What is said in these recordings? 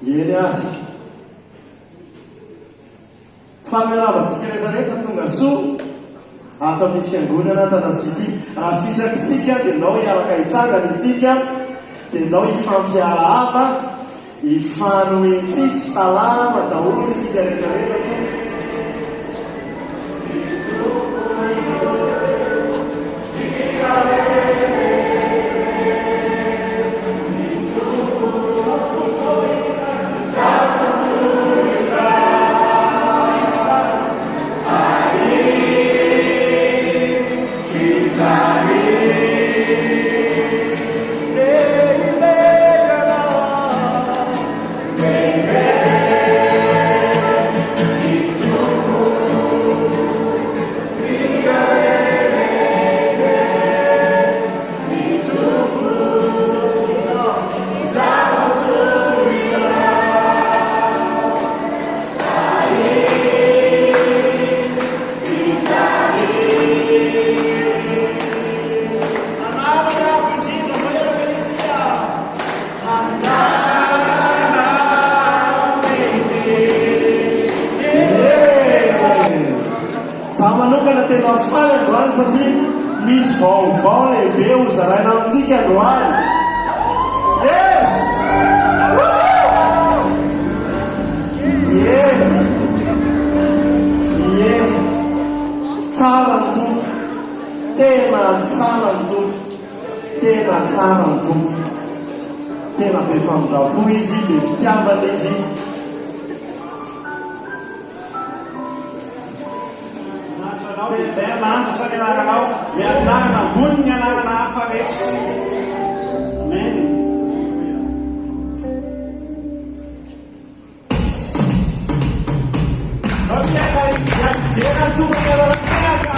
eny ary fameravatsika rehetrarehetra tonga soa ato amin'ny fiangonana Tanasity. Raha sitrakitsika dia ndao hiaraka hitsangana isika, dia ndao hifampiarahaba, hifanohitsika salama daholo isika rehetrarehetra to. Satria misy vaovao lehibe ho zaraina amintsika androany. Yes! Tsara ny tompo, tena tsara ny tompo, tena tsara ny tompo, tena be famindrapo izy, be fitiavana izy. Zay lanitra sanenananao miarinarana ambony ny anarana hafa rehetra. Amen. Dera tumpaka lalakaka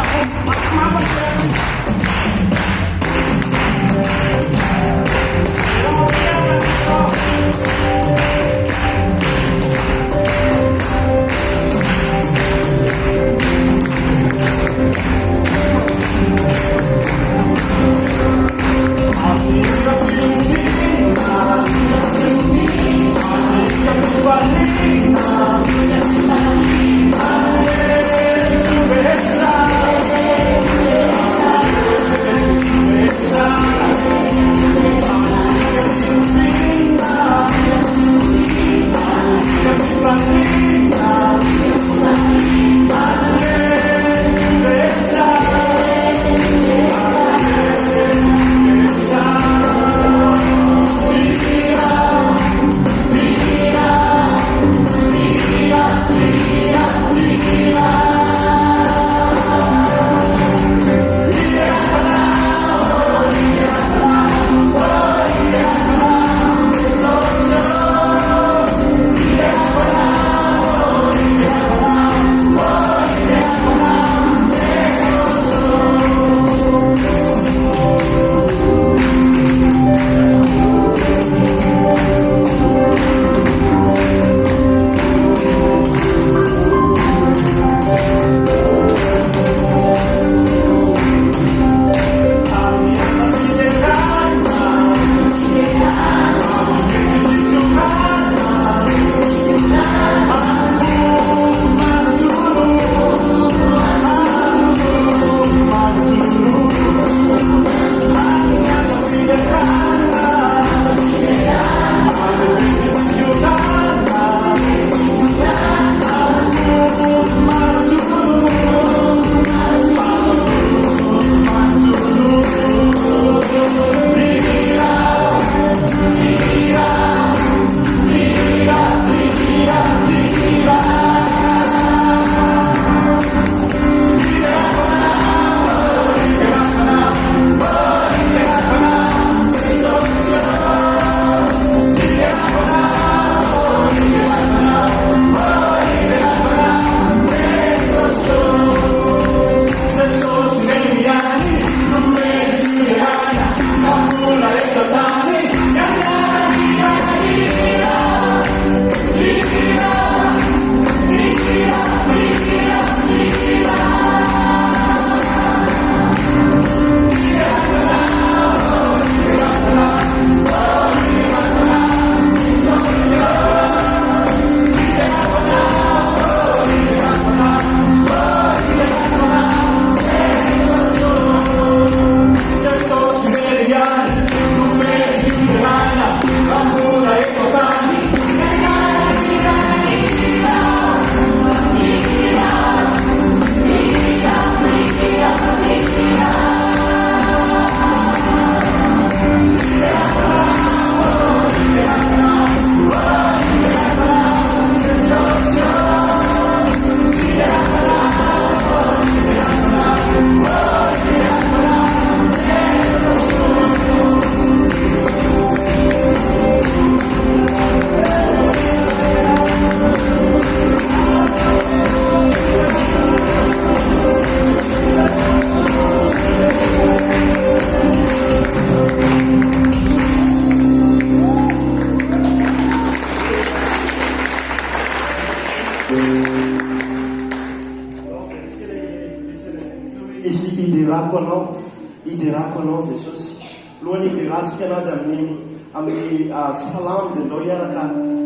hiderako anao Jesosy lohany hiderantsika anazy amin'ny salam dia ndao hiaraka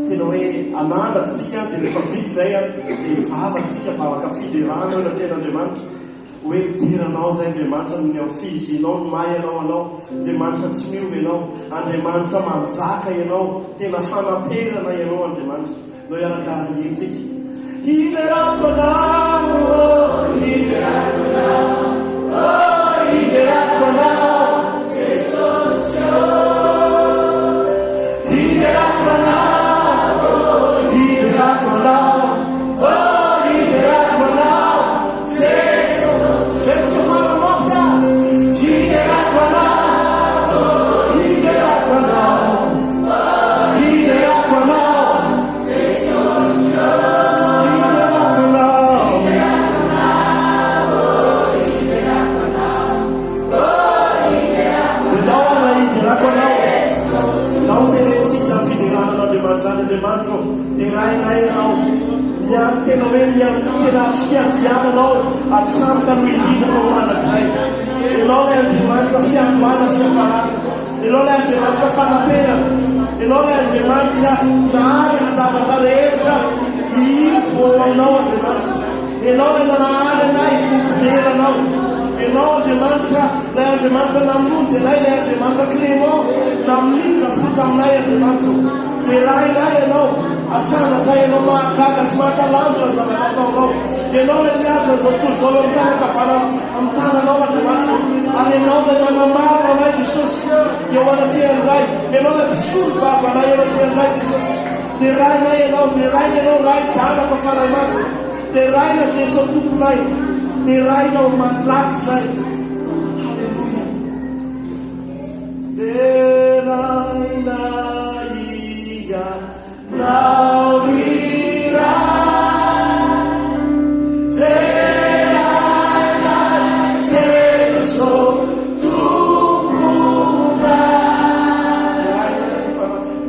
tena hoe anandratra sika dia rehefa vity zay dia vavaka fiderana natrehan'Andriamanitra hoe mideranao zay Andriamanitra ny fizinao ny may anao Andriamanitra tsy miovy ianao Andriamanitra manjaka ianao tena fanaperana ianao Andriamanitra ndao hiaraka hitsika hiderako anao hiderako anao Andriamanitra dia rainay ianao tena hoe tena fiandriananao atramoka no indrindraka ho mandrakizay ianao ilay Andriamanitra fiandohana sy fihafarana ianao ilay Andriamanitra fanaperana ianao ilay Andriamanitra nahary ny zavatra rehetra ivo aminao Andriamanitra ianao ilay nanahary anay hipoderanao ianao Andriamanitra ilay Andriamanitra namonjy anay ilay Andriamanitra Clément naminitra tsaka aminay Andriamanitra dia rainay ianao asanatra ianao mahagaga sy mahatalanjona ny zavatra ataonao ianao ilay miazona zao tontolo zao amin'ny tanakavana amin'ny tananao Andriamanitra ary ianao ilay manamarina anay Jesosy eo anatrehan'ny ray ianao ilay misolo vavanay eo anatrehan'ny ray Jesosy dia rainay ianao dia raina ianao ray zanaka fanay masina dia raina Jesosy tomponay dia rainao mandraky zay halleluja dia raina now we run, then I take so to Buddha. Then I be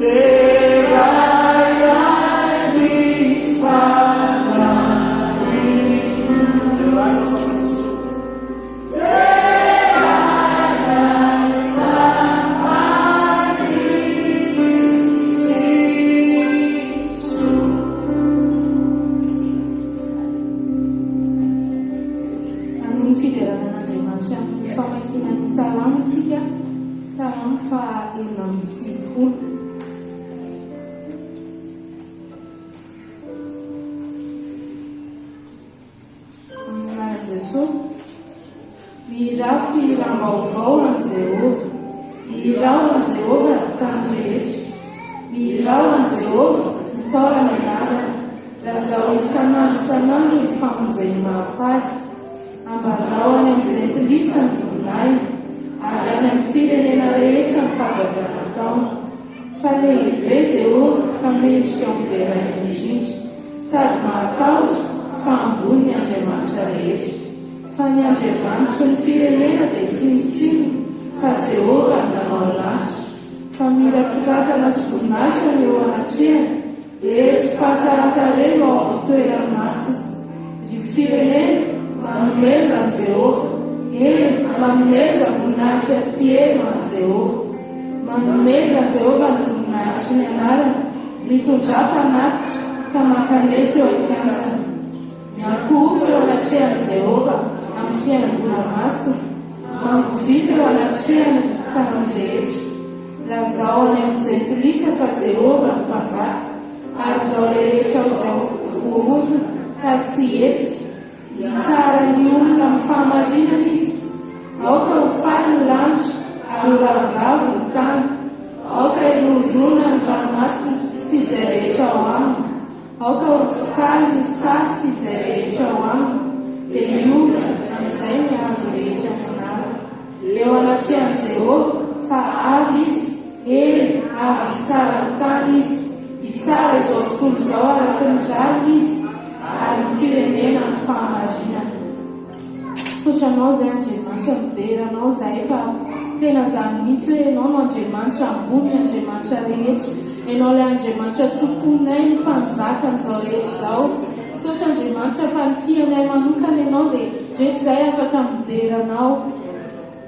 found, then I tena zany mihitsy hoe ianao no Andriamanitra ambony Andriamanitra rehetra, ianao ilay Andriamanitra tomponay ny mpanjakan'izao rehetra izao. Misaotra Andriamanitra fa ny tianay manokana ianao dia rehetra izay afaka mideranao.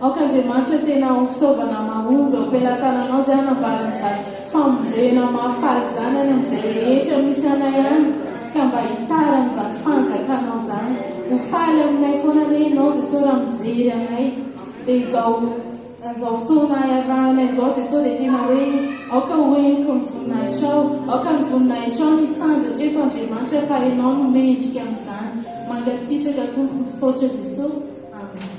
aok'andriamanitra tena ho fitaovana mahomby ampelantananao zay anambalan'izany famonjena mahafaly zany any amin'izay rehetra misy anay any ka mba hitaran'izany fanjakanao zany ho faly aminay foana le ianao jesosy raha mijery anay dia izao fotoana iarahanay izao jesosy dia tena hoe aoka hoeniko ny voninahitrao aoka ny voninahitrao ny sandratreko andriamanitra fa ianao no mendrika amin'izany mangasitraka tompoko misaotra jesosy. Amen.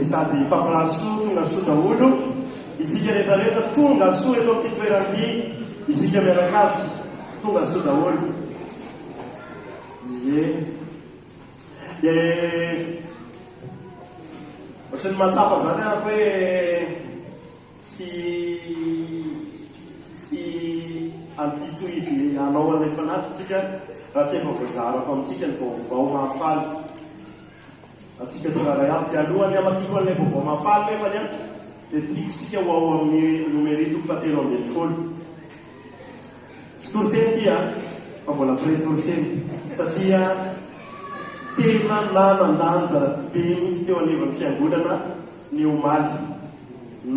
Sady famparary soa tonga soa daholo isika rehetrarehetra tonga soa eto amin'ity toeran'ity isika mianakavy tonga soa daholo ohatrany mahatsapa zany ahako hoe tsy antitohidy anao anay fanatritsika raha tsy efa voazarako amintsika ny vaovao mahafaly atsika tsy raha ray avy dia alohany amakiko an'ilay vaovao mahafaly nefany a dia tiako sika ho ao amin'ny numéro toko fahatelo ambin'ny folo tsy toriteny ty a fa mbola pré-toriteny satria tena nanandanja be mihitsy teo anivon'ny fiangonana ny omaly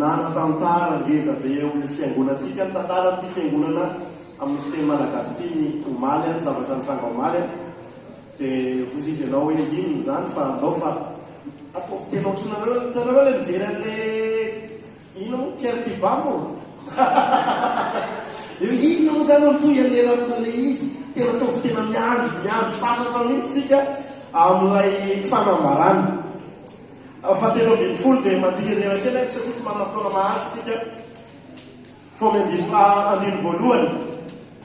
nanatantara ngeza be eo amin'ny fiangonantsika ny tantara ty fiangonana amin'ny fiteny malagasy ty ny omaly ny zavatra nitranga omaly dia ozy izy ianao hoe inony zany fa andao fa atao fitena ohatranareo tanareo le mijery an'le ino kerkiba mo ino moa zany amitoy an'lerakole izy tena atao fitena miandro fatratra mihitsy tsika amin'ilay fanambarana fatelo ambin'ny folo dia mandihanena kely aiko satria tsy manana fotoana mahazo tsika fa andiny voalohany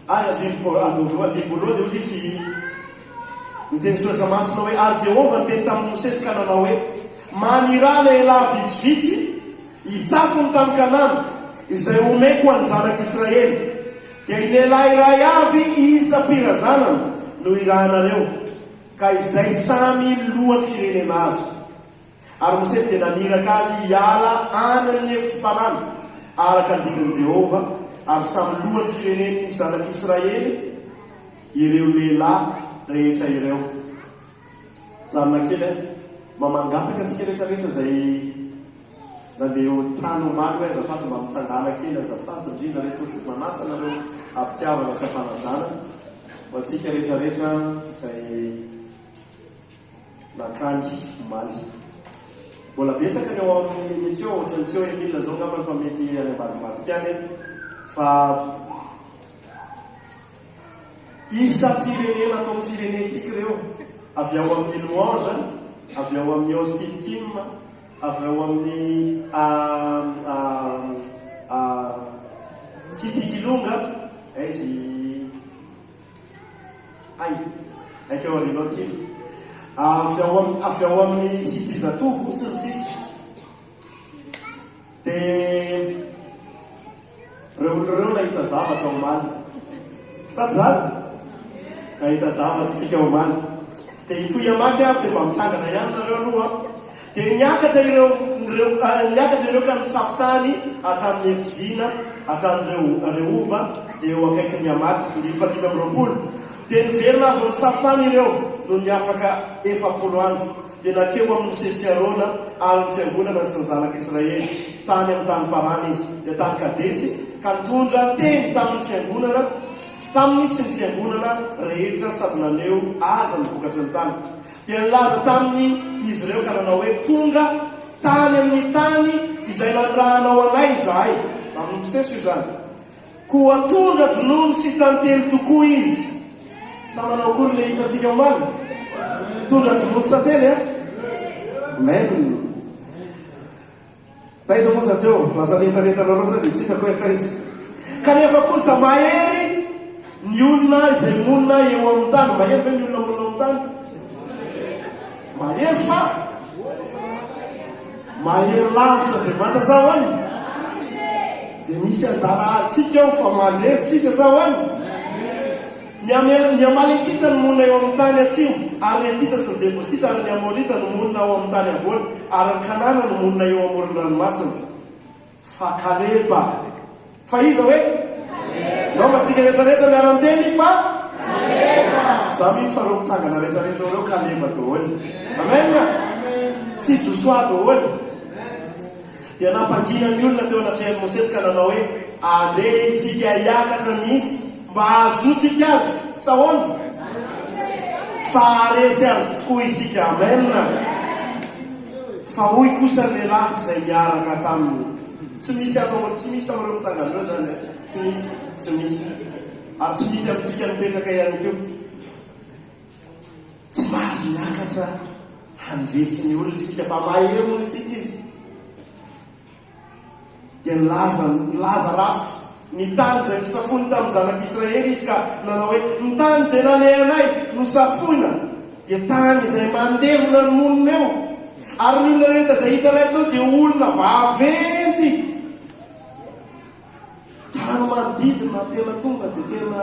andiny voalohany dia ozy izy miteny soratra masina hoe ary Jehova niteny tamin'ny Mosesy ka nanao hoe manirana elahy vitsivitsy isafony tamin'ny Kanana izay omeko ho an'ny zanak'Israely dia lehilahy iray avy isa-pirazanana no irahanareo ka izay samy lohan'ny firenena avy. Ary Mosesy dia naniraka azy hiala any amin'ny hefitrom-panana araka ny didin'i Jehova ary samy lohan'ny firenen'ny zanak'Israely ireo lehilahy rehetra ireo. Janona kely mamangataka antsika rehetrarehetra zay nandeha tany omaly hoe azafady mba mitsangana kely azafady indrindra reto manasa nareo ampitiavana sy ampanajana ho antsika rehetrarehetra izay nakany omaly. Mbola betsaka ny eo amin'ny metseo ohatrany tsy eo Emile zao ngambany fa mety any ambadivadika any fa isa-pirenena atao amin'ny firenentsika ireo avy ao amin'ny louange, avy ao amin'ny hostiltim, avy ao amin'ny sitikilonga izy aika ao arinotiny avy ao amin'ny sitizatovo sy ny sisy dia reo nahita zavatra omaly sady zany nahita zavatra tsika omaly dia itoy amaky dia mba mitsangana ihany nareo aloha dia niakatra ireo ka nisafitany hatramin'ny hevitrizina hatramin'ireo reoba dia eo akaiky ny amaky 520 dia niverina avy nisafitany ireo no ny afaka 70 andro dia nakeo amin'ny Mosesy Arona ary ny fiangonana sy ny zanak'Israely tany amin'ny tany Parany izy dia tany Kadesy ka nitondra teny tamin'ny fiangonana tamin'ny sy ny fiangonana rehetra sady naneo aza nivokatra ny tany dia nilaza tamin'ny izy ireo ka nanao hoe tonga tany amin'ny tany izay nandrahanao anay izahay tamin'ny Mosesy io zany koa tondra dronono sy tantely tokoa izy sa manao akory le hitantsika omaly tondra dronono sy tantely amen taiza mosa teo lasa nentanentana loatra dia tsy hitako etra izy kanefa kosa mahery ny olona izay monina eo amin'ny tany mahery ve ny olona monina amin'ny tany mahery fa mahery lavitra Andriamanitra zao any dia misy anjara atsika ao fa mandresitsika zao any ny Amalekita no monina eo amin'ny tany atsimo ary ny Hitita sy ny Jebosita ary ny Amorita no monina ao amin'ny tany ambony ary ny Kanana no monina eo amoron-dranomasina fa Kaleba fa iza hoe nao matsika rehetrarehetra miara-miteny fa za mino fa reo mitsangana rehetrarehetra reo Kaleba daholo amen sy Josua daholo dia nampangina ny olona teo anatrehan'i Mosesy ka nanao hoe andeha isika hiakatra mihitsy mba azotsika azy sahoana fa aresy azy tokoa isika amen fa hoy kosa ny lehilahy izay miaraka taminy tsy misy tamin'ireo mitsangana reo zany tsy misy ary tsy misy amintsika mipetraka ihany keo tsy mahazo miakatra handresy ny olona isika fa mahery no isika izy dia nilaza ratsy ny tany izay nosafoiny tamin'ny zanak'Israely izy ka nanao hoe ny tany izay nalehanay nosafoina dia tany izay mandevona ny monina eo ary ny olona rehetra izay hitanay tao dia olona vaventy trano manodidina tena tonga dia tena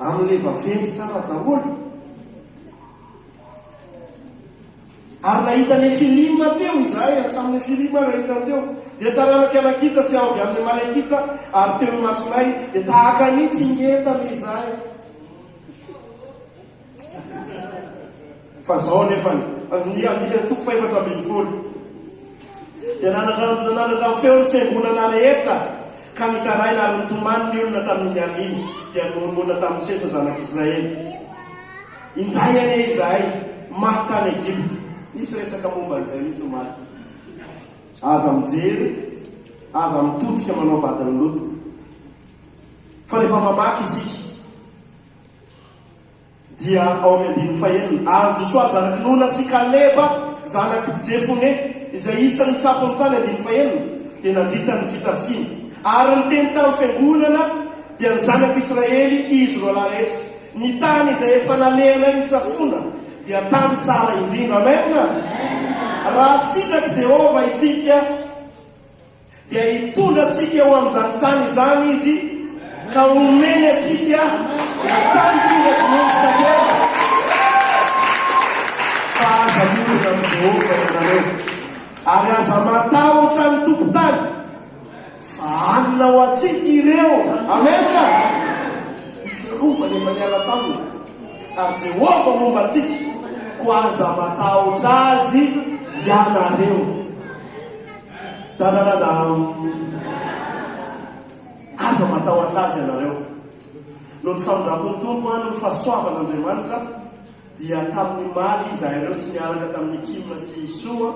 amin'le vaventy tsara daholo ary nahita ny filima teo izahay hatramin'ny filima nahitany teo dia taranaka anakita sy avy amin'ny Malekita ary teo ny masonay dia tahaka nitsy ngetana izahay fa zao nefany toko 420 dia nanatra feon'ny fiangonana rehetra ka nitaraina ary nitomany ny olona tamin'ny aniny dia nomonina tamin'ny Mosesy zanak'Israely injay ane izahay maty tany Egypte nisy resaka momba an'izay mihitsy omaly aza mijery aza mitodika manao vadiny loto fa rehefa mamaky isika dia ao amin'ny 5 ary Josua zanaky Nona sy Kaleba zanaky Jefone izay isan'ny safon'ny tany 5 dia nandritany fitafiana ary ny teny tamin'ny fiangonana dia ny zanaky Israely izy roa lahy rehetra. Ny tany izay efa nalehanay ny safona dia tany tsara indrindra. Amena. Raha sitraky Jehova isika dia hitondrantsika eo amin'izany tany izany izy ka omeny atsika dia tany tonga tsy maintsy takena. Fa aza morona amin'ny Jehova ianareo ary aza matahotra ny tompon-tany fa anina ho atsika ireo. Amena. Firovana efa niala taminy ary Jehova momba atsika ko aza matahotra azy ianareo. Aza matahotra azy ianareo. No ny famindrapon'ny tompo no ny fahasoavan'Andriamanitra dia tamin'ny maly izahay ireo sy niaraka tamin'ny Kima sy Isoa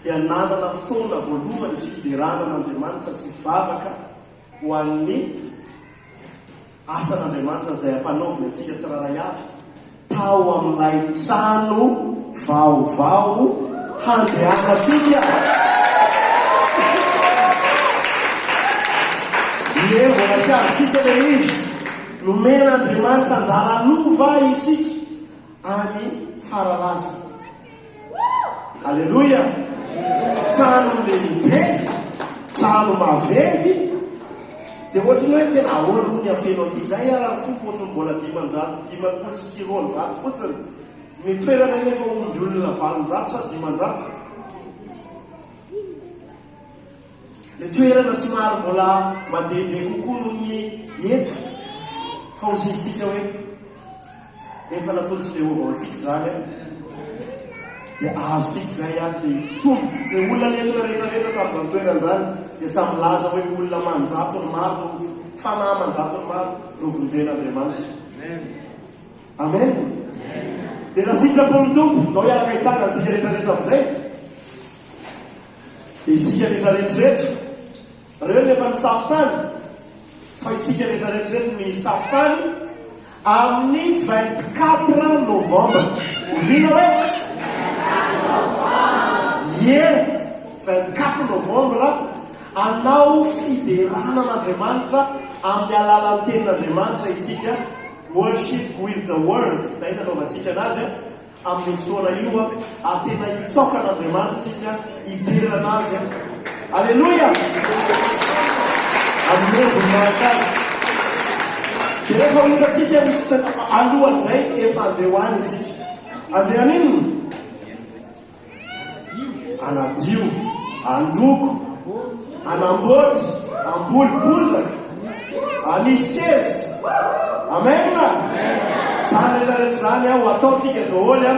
dia nanana fotoana voalohany fiderana n'Andriamanitra sy vavaka ho an'ny asan'Andriamanitra izay ampanaoviny atsika tsiraray avy tao amin'ilay trano vaovao handehanantsika. Ie mbola tsy avysika le izy nomen'Andriamanitra anjara lova isika any faralaza. Alleluia. Trano lehibe, trano maventy dia ohatry ny hoe tena ahoana moa ny afeno aty izay ary tompo ohatry ny mbola 500 sy 900 fotsiny ny toerana nefa omby olona 700 sa 500. Le toerana somary mbola mandehandeha kokoa noho ny eto fa hozisika hoe efa natolotsy Jehova ho antsika zany dia azontsika izay dia tombo izay olona nentina rehetrarehetra tamin'izany toerana zany dia samy laza hoe olona manjato ny maro no fanahy manjato ny maro no vonjen'Andriamanitra. Amen. Dia raha sitrapon'ny tompo nao hiaraka hitsangana isika rehetrarehetra amin'izay dia isika rehetrarehetrareto reo nefa nisafotany fa isika rehetrarehetrareto misafotany amin'ny 24 novembre. Ovina hoe 24 novembre anao fiderana n'Andriamanitra amin'ny alalan'ny tenin'Andriamanitra isika worship with the word zay nanaovantsika anazy amin'ny fotoana io ary tena hitsoka n'Andriamanitra tsika hiderana azy. Alleluia. Amin'ny voninahitra azy dia rehefa hitatsika alohan'izay efa andeha ho any isika andeha aninona anadio andoko anamboatra ambolibozaka anisy sezy. Amena. Zany rehetrarehetra zany ho ataontsika daholo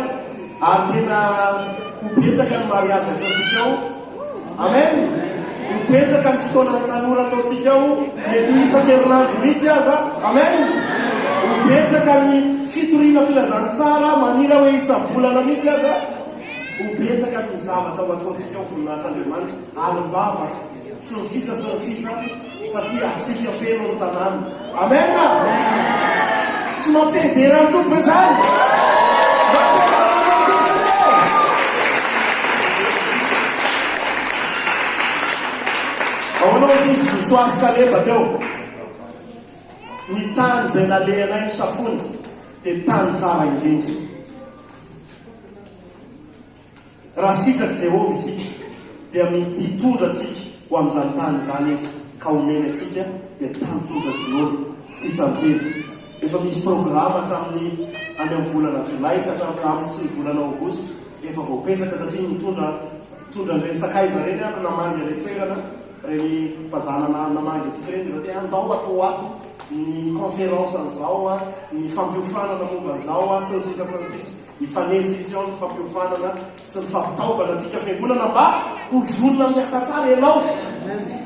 ary tena hobetsaka ny mariazy ataontsika ao. Amen. Hobetsaka ny fotoana ny tanora ataontsika ao mety ho isan-kerinandro mihitsy aza. Amen. Hobetsaka ny fitoriana filazantsara manila hoe isam-bolana mihitsy aza. Hobetsaka ny zavatra ho ataontsika ao voninahitran'Andriamanitra alim-bavaka sy ny sisa satria atsika feno ny tanàna. Amen. Tsy mampitedera ny tompo ve zany? Ahoanao izy Josoa sy Kaleba teo ny tany izay nalehanay ny safona dia tany tsara indrindra. Raha sitraky Jehova isika dia hitondra atsika ho amin'izany tany izany izy ka omeny atsika dia tany tondra Jehova sy tantely. Efa misy programa hatramin'ny any amin'ny volana Jolay ka hatramin'ny sy ny volana Aogositra efa voapetraka satria mitondra ny sakaiza reny ako namangy ilay toerana reny fazanana namangy atsika reny dia dia andao atao ato ny conférence an'izao ny fampiofanana momba an'izao sy ny sisa ifanesa izy ao ny fampiofanana sy ny fampitaovana atsika fiangonana mba ho vonona amin'ny asa tsara ianao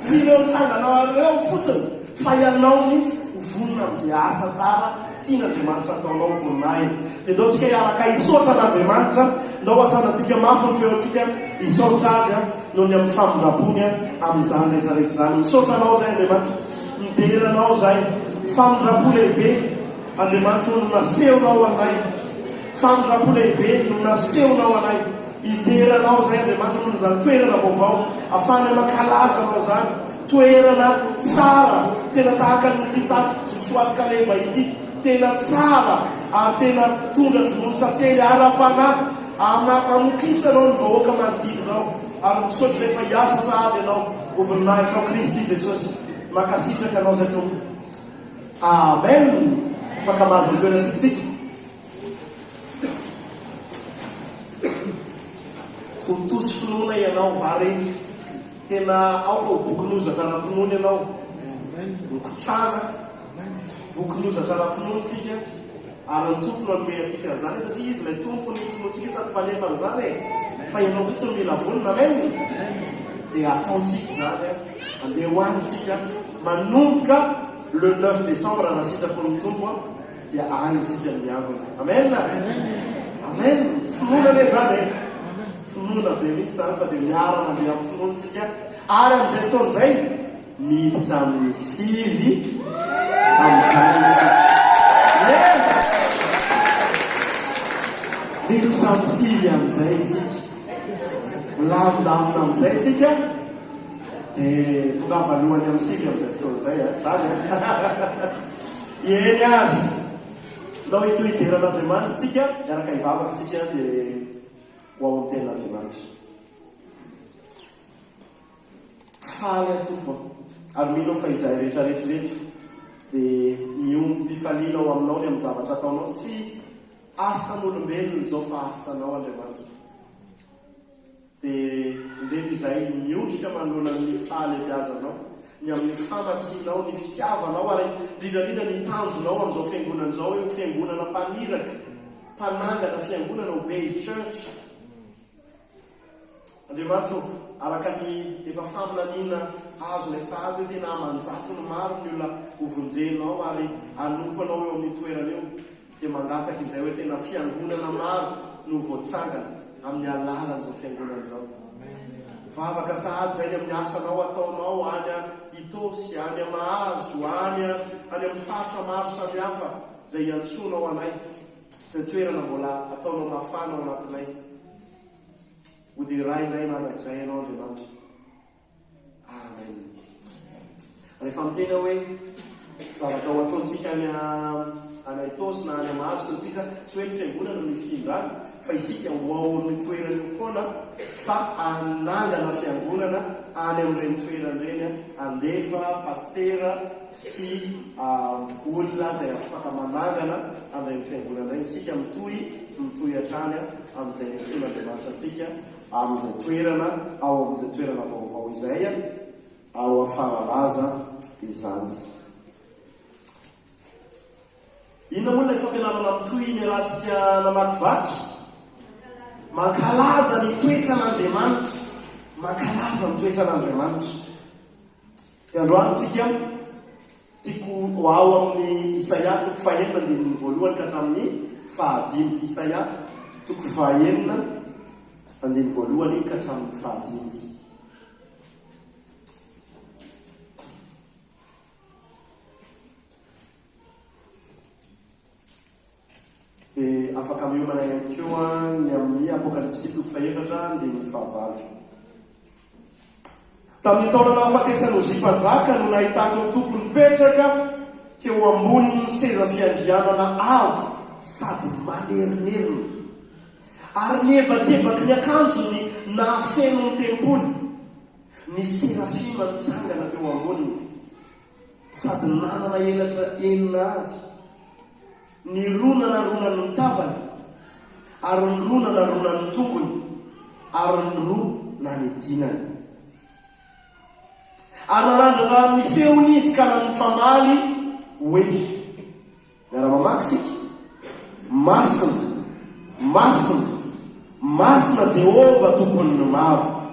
sy ireo nitsanganao areo fotsiny fa ianao mihitsy vonona amin'izay asa tsara tian'Andriamanitra ataonao voninahiny. Dia ndao tsika hiaraka hisaotra n'Andriamanitra ndao asanantsika mafy ny feo atsika hisaotra azy noho ny amin'ny famindrapony amin'izany rehetrarehetra zany. Misaotra anao zay Andriamanitra, mideranao zay famindrapo lehibe Andriamanitra no nasehonao anay, famindrapo lehibe no nasehonao anay Iteranao zay Andriamanitra noho zany toerana vaovao afana mankalaza anao zany toerana tsara tena tahaka ny Josoas Kaleba ity tena tsara ary tena tondra dronono sately ara-panahy amokisy anao ny vahoaka manodidinao ary misaotry rehefa hiasa sahady anao ho voninahitra ao Kristy Jesosy makasitraka anao zay tompo. Amen. Fakamazo ny toerantsika fotosy finoana ianao ary tena aoka ho bokinozatra ara-pinoana ianao mikotrana bokinozatra ara-pinoantsika ary ny tompo no anome atsika zany satria izy ilay tompo ny finoantsika sady mpanefana zany fa ianao fotsiny mila vonina. Amen. Dia ataontsika zany andeha hoanitsika manomboka le 9 décembre raha sitrako ny tompo dia any isika miangona. Amen. Amen. Finoana le zany finoana be mihitsy zany fa dia miara mandeha amin'ny finoantsika ary amin'izay fotoana izay miditra amin'ny sivy amin'izany isika. Miditra amin'ny sivy amin'izay isika milamindamina amin'izay tsika dia tonga valohany amin'ny sivy amin'izay fotoana izay zany eny azy nao hitohideran'Andriamanitra tsika miaraka hivavaka isika dia ho ao amin'ny tenin'Andriamanitra faly atompo ary mino fa izay rehetrarehetrarehetra dia miomby mpifaliana ao aminao ny amin'ny zavatra ataonao tsy asan'olombelona izao fa asanao Andriamanitra. Dia ndreto izay miondrika manoloana ny faly abiazanao ny amin'ny famatsinao ny fitiavanao ary indrindrandrindra ny tanjonao amin'izao fiangonana izao hoe fiangonana mpaniraka mpanangana fiangonana Obey's Church. Andriamanitra araka ny efa famolaniana azo ilay sahady hoe tena manjato ny maro ny olona hovonjenao ary anompanao eo amin'ny toerana eo dia mangataka izay hoe tena fiangonana maro no voatsangana amin'ny alalan'izao fiangonana izao. Vavaka sahady zay ny amin'ny asanao ataonao any Itosy any Mahazo any amin'ny faritra maro samihafa zay iantsonao anay zay toerana mbola ataonao mafana ao anatinay ho dia rainay manak'izay ianao Andriamanitra. Amen. Rehefa mitena hoe zavatra ho ataontsika any Itosy na any Mahazo sy sisa tsy hoe ny fiangonana no ifindrany fa isika ho ao amin'ny toerana io foana fa anangana fiangonana any amin'ireny toerana ireny andefa pastera sy olona zay afaka manangana amin'ireny fiangonana ireny tsika mitohy hatrany amin'izay antsoin'Andriamanitra antsika amin'izay toerana ao amin'izay toerana vaovao izay ao afaralaza izany. Inona moa ilay fampianarana mitohy ny rahantsika namakivaky? Mankalaza ny toetran'Andriamanitra, mankalaza ny toetran'Andriamanitra. Dia androany tsika tiako ho ao amin'ny Isaia 4:1 ka hatramin'ny 5. Isaia 4:1 ka hatramin'ny 5. Dia afaka miomana ihany koa ny amin'ny Apokalipsy 4:9. Tamin'ny taona nahafatesany ho zimpanjaka no nahitako ny tompo nipetraka teo ambonin'ny seza fiandrianana avo sady manerinerina ary niebakebaky ny akanjony nahafeno ny tempoly ny serafima nitsangana teo amboniny sady nanana elatra 9 avy ny rona na ronany ny tavany ary ny rona na ronany ny tongony ary ny roa na ny dinany ary narandrana ny feony izy ka na ny famaly hoe miara-mamaky sika masina masina masina Jehova tompony ny maro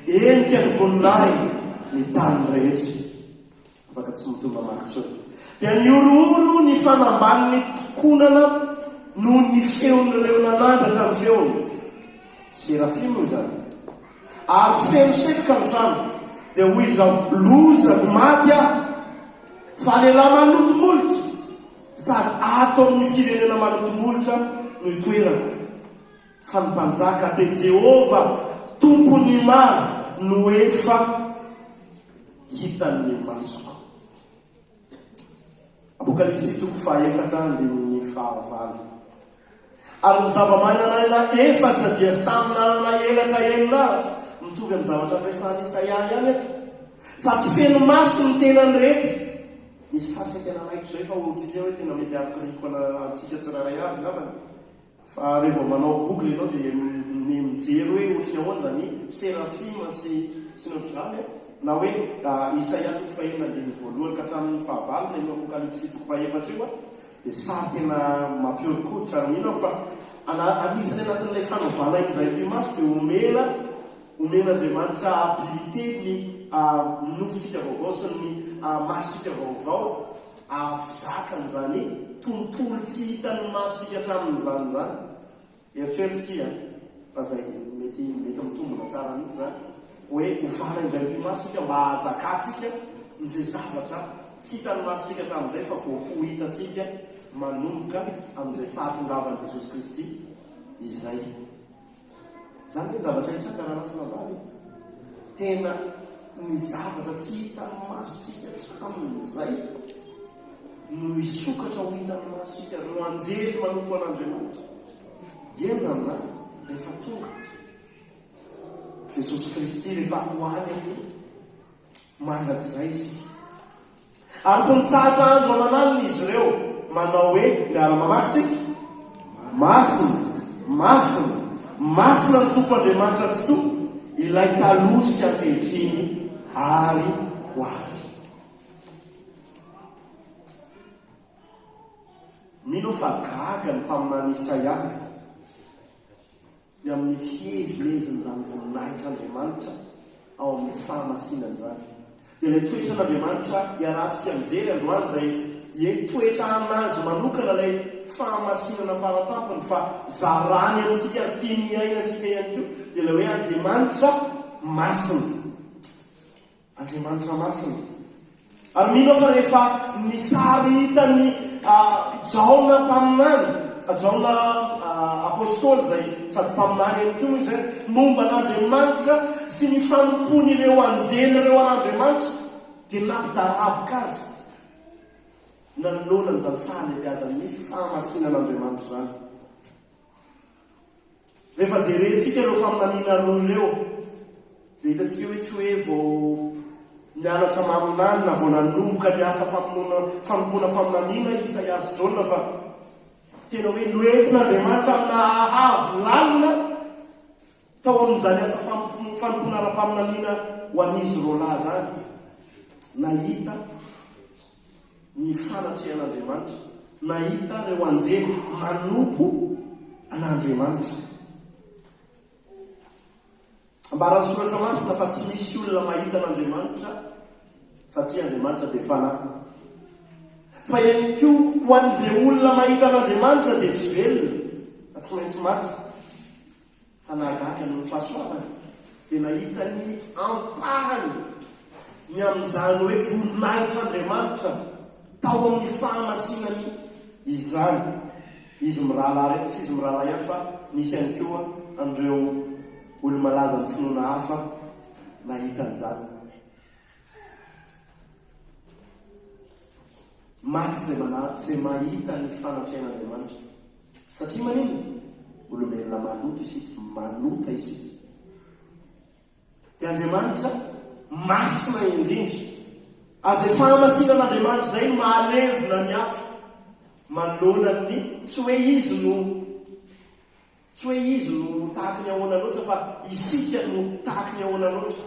enika ny voninahy ny tany rehetra afaka tsy mitomba makintsony dia niorooro ny fanambaniny tokonana noho ny feon'ireo nanandratra ny feony serafima zany ary feno setroka ny trano dia hoy izao lozako maty aho fa lehilahy malotomolotra sady ato amin'ny firenena malotomolotra no itoerako fa ny mpanjaka te Jehova tompony maro no efa hitan'ny masoko. Apokalipsy 4:4. Ary ny zava-manan'aina efatra dia samy nanana elatra enina avy, mitovy amin'ny zavatra ampiasany Isaia ihany eto. Sady feno maso ny tenany rehetra. Ny sasaka nanaiko izay fa ohatr'izay hoe tena mety arikiriko antsika tsiraray avy ngambany. Fa rehefa manao google ianao dia mijery hoe ohatriny ahoana zany serafima sy ny ohatr'izany na hoe Isaia 4:1 ka hatramin'ny 9 ny Apokalipsy 4:4 dia sary tena mampiorikoditra mino fa anisany anatin'ilay fanovana indray maso dia omena Andriamanitra habilité ny nofotsika vaovao sy ny masosika vaovao zakany zany tontolo tsy hitan'ny masosika hatramin'izany zany. Eritreritry fa zay mety mitombona tsara mihitsy zany hoe ovana indray masosika mba hazakatsika n'izay zavatra tsy hitan'ny masosika hatramin'izay fa voaho hitatsika manomboka amin'izay fahatongavan'i Jesosy Kristy izay. Zany ny zavatra hitrakararasana vary tena ny zavatra tsy hitan'ny masosika hatramin'izay no isokatra ho hitan'ny masosika no anjely manompo an'Andriamanitra. Enjany zany rehefa tonga Jesosy Kristy rehefa hoany amin'ny mandrakizay isika. Ary tsy mitsahatra andro aman'alina izy ireo manao hoe miara-mamaky sika masina ny tompo Andriamanitra tsy tompo ilay taloha sy ankehitriny ary ho avy. Mino fa gaga ny mpaminany Isaia ny amin'ny fiezileziny zany voninahitra Andriamanitra ao amin'ny fahamasinany zany. Dia ilay toetra an'Andriamanitra iarahantsika mijery androany zay toetra anazy manokana ilay fahamasinana faratampony fa zarany amintsika tiany iainantsika ihany koa dia ilay hoe Andriamanitra masina. Ary mino fa rehefa ny sary hitany Jaona mpaminany, Jaona apôstôly zay sady mpaminany ihany koa moa izay momba an'Andriamanitra sy ny fanompony ireo anjely ireo an'Andriamanitra dia nampidaraboka azy nanolonany zany fahalebiazany fahamasinan'Andriamanitra zany. Rehefa jerentsika ireo faminaniana roa ireo dia hitatsika hoe tsy hoe vao nianatra maminany na vao nanomboka ny asa fanompona faminaniana Isaia sy Jaona fa tena hoe noentin'Andriamanitra amina avo lalina tao amin'izany asa fanompona ara-paminaniana ho an'izy roalahy zany. Nahita ny fanatrehan'Andriamanitra, nahita ireo anjely manompo an'Andriamanitra. Ambaran'ny soratra masina fa tsy misy olona mahita an'Andriamanitra satria Andriamanitra dia fanahy. Fa ihany koa ho an'izay olona mahita an'Andriamanitra dia tsy velona fa tsy maintsy maty. Fa nahagaga ny fahasoavana dia nahita ny ampahany ny amin'izany hoe voninahitran'Andriamanitra tao amin'ny fahamasinany izany. Izy mirahalahy reto sy izy mirahalahy ihany fa nisy ihany koa andreo olo malaza ny finoana hafa nahita an'izany. Maty zay mahita ny fanatrehan'Andriamanitra satria manino olombelona manota isika. Dia Andriamanitra masina indrindra. Azay fahamasinan'Andriamanitra zay no mahalevina ny hafa manoloana ny tsy hoe izy no tahaka ny ahoana loatra fa isika no tahaka ny ahoana loatra.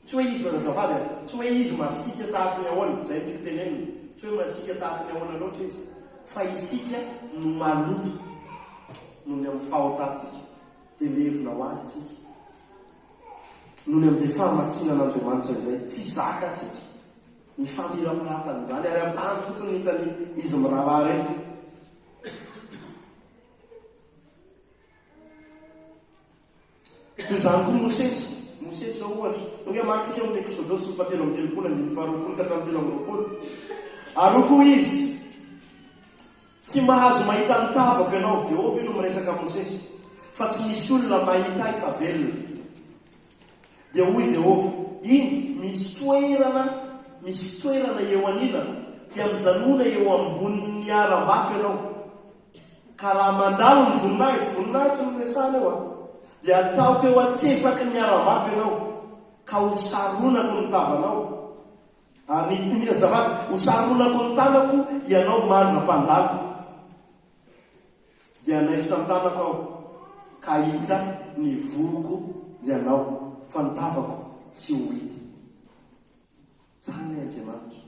Tsy hoe izy manazavady tsy hoe izy masika tahaka ny ahoana zay tiako tenenina. Tsy hoe masika tahaka ny ahoana loatra izy fa isika no maloto noho ny amin'ny fahotantsika dia levina ho azy isika noho ny amin'izay fahamasinan'Andriamanitra izay tsy zakatsika ny famirapiratany zany ary ampahany fotsiny hitany izy miraharaha reto. Toy izany koa Mosesy zao ohatra onge maritsika amin'ny Exodosy 7:20-20 ary koa izy tsy mahazo mahita ny tavako ianao Jehovah no miresaka Mosesy fa tsy misy olona mahita ay ka velona. Dia hoy Jehova, indro misy fitoerana eo anilana, dia mijanona eo ambonin'ny aram-bato ianao. Ka raha mandalo ny voninahitro no resahana eo dia ataoko eo atsefaky ny aram-bato ianao, ka hosaronako ny tavanao. Hosaronako ny tanako ianao mandra-pandaloko. Dia naisitra ny tanako aho, ka hita ny voko ianao, fa ny tavako tsy ho hita. Zany ny Andriamanitra.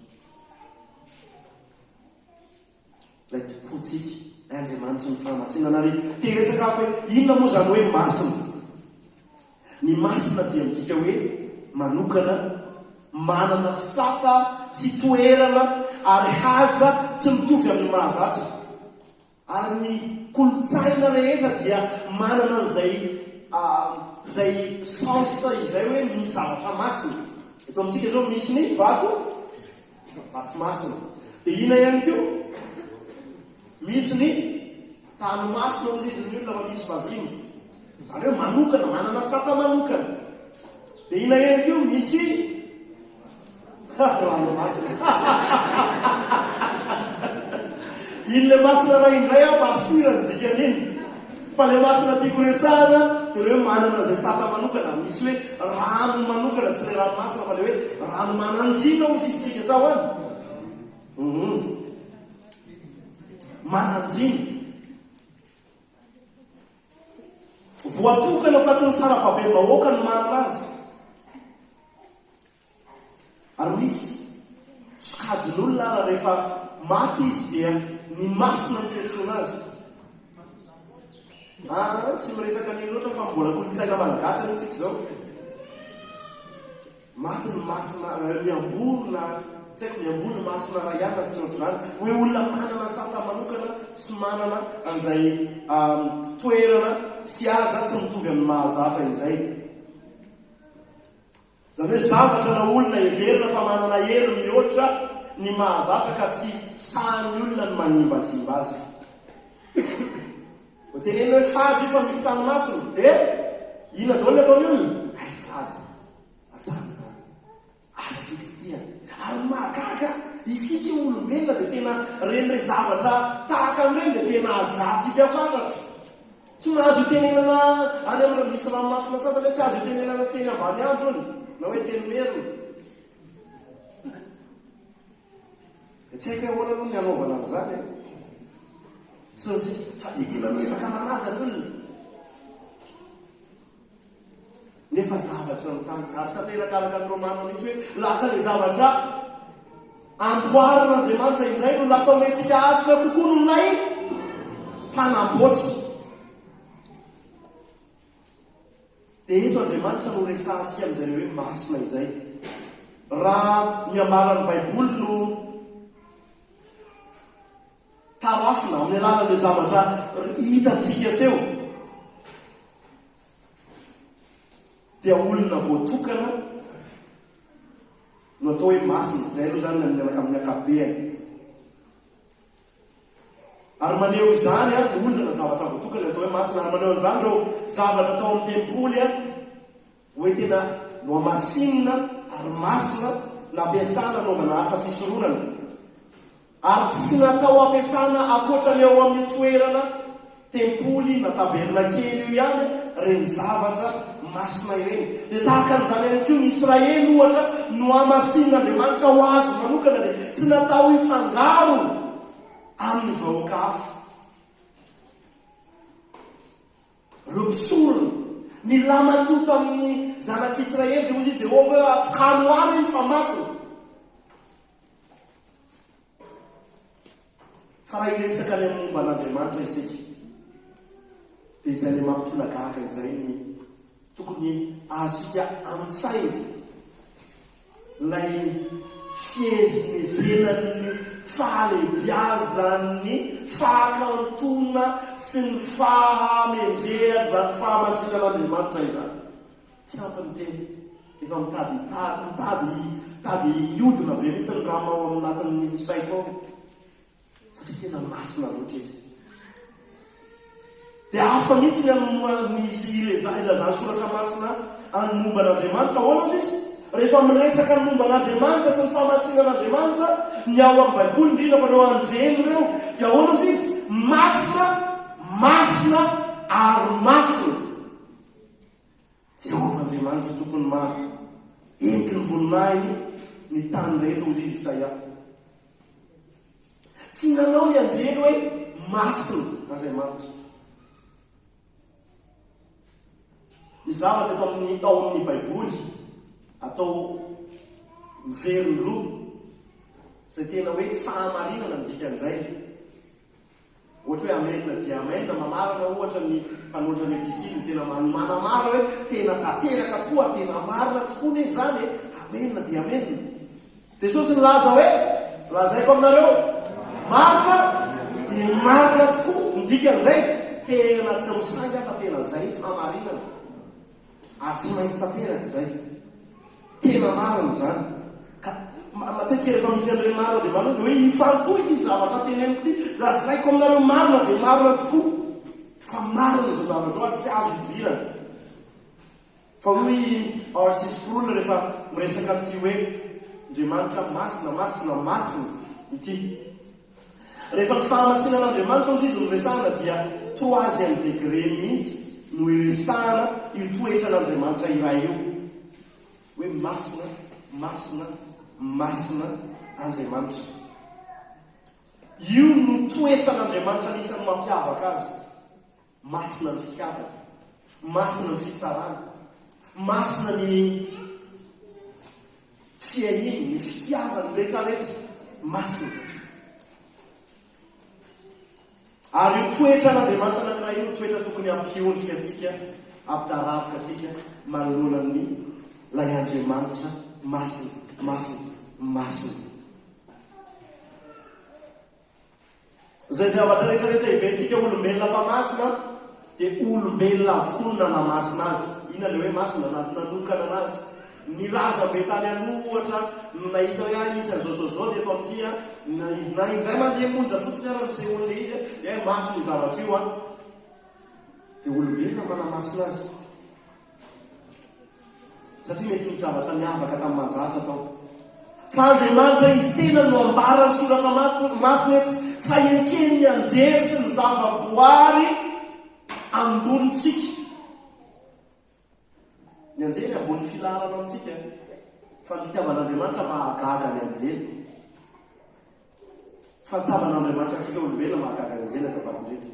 Ilay topotsika, Andriamanitra ny fahamasinana ary te resaka hoe inona moa zany hoe masina? Ny masina dia midika hoe manokana, manana sata sy toerana ary haja tsy mitovy amin'ny mahazatra. Ary ny kolotsaina rehetra dia manana zay sens izay hoe misy zavatra masina. Eto amintsika zao misy ny vato masina. Dia ina ihany koa? Misy ny tany masina ozy izy ny olona fa misy vazima. Zany hoe manokana, manana sata manokana. Dia ina ihany koa? Misy ranomasina. In'le masina raha indray pasira ny dikan'iny. Fa le masina tiako resahana dia le hoe manana zay sata manokana. Misy hoe rano manokana, tsy le ranomasina fa le hoe rano mananjina ozy isika zao any. Mananjina. Voatokana fa tsy ny sarababem-bahoaka ny manana azy. Ary misy sokajin'olona raha rehefa maty izy dia ny masina ny fiantsoana azy. Tsy miresaka ny loatra fa mbola kolotsaina malagasy any tsika zao. Maty ny masina miambolona, tsy haiko miambolona masina raha ihany sy ohatr'izany. Hoe olona manana sata manokana sy manana an'izay toerana sy haja tsy mitovy amin'ny mahazatra izay. Zany hoe zavatra na olona heverina fa manana hery mihoatra ny mahazatra ka tsy sahan'ny olona ny manimbazimba azy. Tenena hoe fady fa misy tany masina, dia ina daoly ataony olona? Ay fady, ajany zany, aza kitikitia. Ary mahagaga isika olombelona dia tena ren'ire zavatra tahaka an'ireny dia tena ajatsika fantatra. Tsy mahazo tenenana any amin'ny misy ranomasina sasany hoe tsy azo tenenana teny ambany andro ony, na hoe teny merina. Dia tsy haiko hoe ahoana aloha ny anaovana an'izany e. Sy ny sisa, fa dia tena miezaka manaja ny olona. Nefa zavatra ny tany. Ary tanteraka araka ny Romana mihitsy hoe lasa le zavatra amboarin'Andriamanitra indray no lasa omentsika asina kokoa noho nay mpanamboatra. Dia eto Andriamanitra no resahantsika amin'izay hoe masina izay. Raha miambaran'ny Baiboly no tarafina amin'ny alalan'le zavatra hitatsika teo, dia olona voatokana no atao hoe masina. Izay aloha zany mianaka amin'ny akabeany. Ary maneho izany ny olona zavatra voatokana atao hoe masina. Ary maneho an'izany ireo zavatra atao amin'ny tempoly hoe tena no amasinina ary masina nampiasana anaovana asa fisoronana. Ary tsy natao ampiasana akoatra ny ao amin'ny toerana tempoly na taberna kely io ihany reny zavatra masina ireny. Dia tahaka an'izany ihany koa ny Israely ohatra no amasin'Andriamanitra ho azy manokana dia tsy natao hifangaro amin'ny vahoaka hafa. Ireo mpisorona ny lamatoto amin'ny zanak'Israely dia ozy Jehova atokano ary ny famasina. Fa raha iresaka ny momba an'Andriamanitra isika dia izay le mampitolagaga izay ny tokony azontsika an-tsaina, ilay fiezinezenan'ny fahalebiazan'ny fahakantona sy ny fahamendrehatra zany fahamasinan'Andriamanitra izany. Tsy ampiny teny efa mitady iodina be mihitsy ny raha mao amin'ny natin'ny saiko ao, satria tena masina loatra izy. dia hafa mihitsy nisy ilazany soratra masina any momba an'Andriamanitra. Ahoana izy rehefa miresaka ny momba an'Andriamanitra sy ny fahamasinana an'Andriamanitra ny ao amin'ny baiboly indrindra fa reo anjely ireo dia ahoana izy masina masina ary masina Jehovah Andriamanitra tompony maro entiky ny voninahiny ny tany rehetra ozy izy Isaia. Tsy nanao ny anjely hoe masina Andriamanitra. Ny zavatra ao amin'ny baiboly atao miverindroa izay tena hoe fahamarinana midikan'izay. Ohatra hoe amenina dia amenina mamarana ohatra ny mpanoatra ny epistily tena manamara hoe tena tanteraka tokoa tena marina tokoa ny zany amenina dia amenina. Jesosy nilaza hoe lazaiko aminareo marina dia marina tokoa midikan'izay tena tsy misanga fa tena zay fahamarinana ary tsy maintsy tanteraka izay tena marina zany. Matetika rehefa misy an'ireny marina dia marina dia hoe ifantoy ity zavatra teneniko ity raha zaiko aminareo marina dia marina tokoa fa marina izao zavatra zao ary tsy azo idivirana. Fa hoy R.C. Sproul rehefa miresaka amin'ity hoe Andriamanitra masina masina masina ity, rehefa ny fahamasinan'Andriamanitra ozy izy miresahana dia 3e degré mihitsy no iresahana io toetra n'Andriamanitra iray io hoe masina masina masina Andriamanitra. Io no toetra n'Andriamanitra nisany mampiavaka azy. Masina ny fitiavana, masina ny fitsarana, masina ny fiahiny, ny fitiavana rehetrarehetra, masina. Ary io toetra n'Andriamanitra anankiray io toetra tokony ampiondrika atsika, ampitarabika atsika manoloana ny lay Andriamanitra masina masina masina. Zay zavatra rehetrarehetra iventsika olombelona fa masina dia olombelona avokoa no nanamasina azy. Ina le hoe masina nanokana anazy. Ny raza be tany aloha ohatra nahita hoe misy an'izao dia eto amin'ity na indray mandeha monja fotsiny ara nisehoan'le izy hoe masina io zavatra io dia olombelona manamasina azy. Satria mety misy zavatra miavaka tamin'ny mahazatra tao. Fa Andriamanitra izy tena no ambarany soratra masina eto fa ekeny ny anjery sy ny zavaboary ambonitsika. Ny anjely ambony filarana amintsika fa ny fitiavan'Andriamanitra mahagaga ny anjely. Fa fitiavan'Andriamanitra atsika olombelona mahagaga ny anjely azavatandrehetra.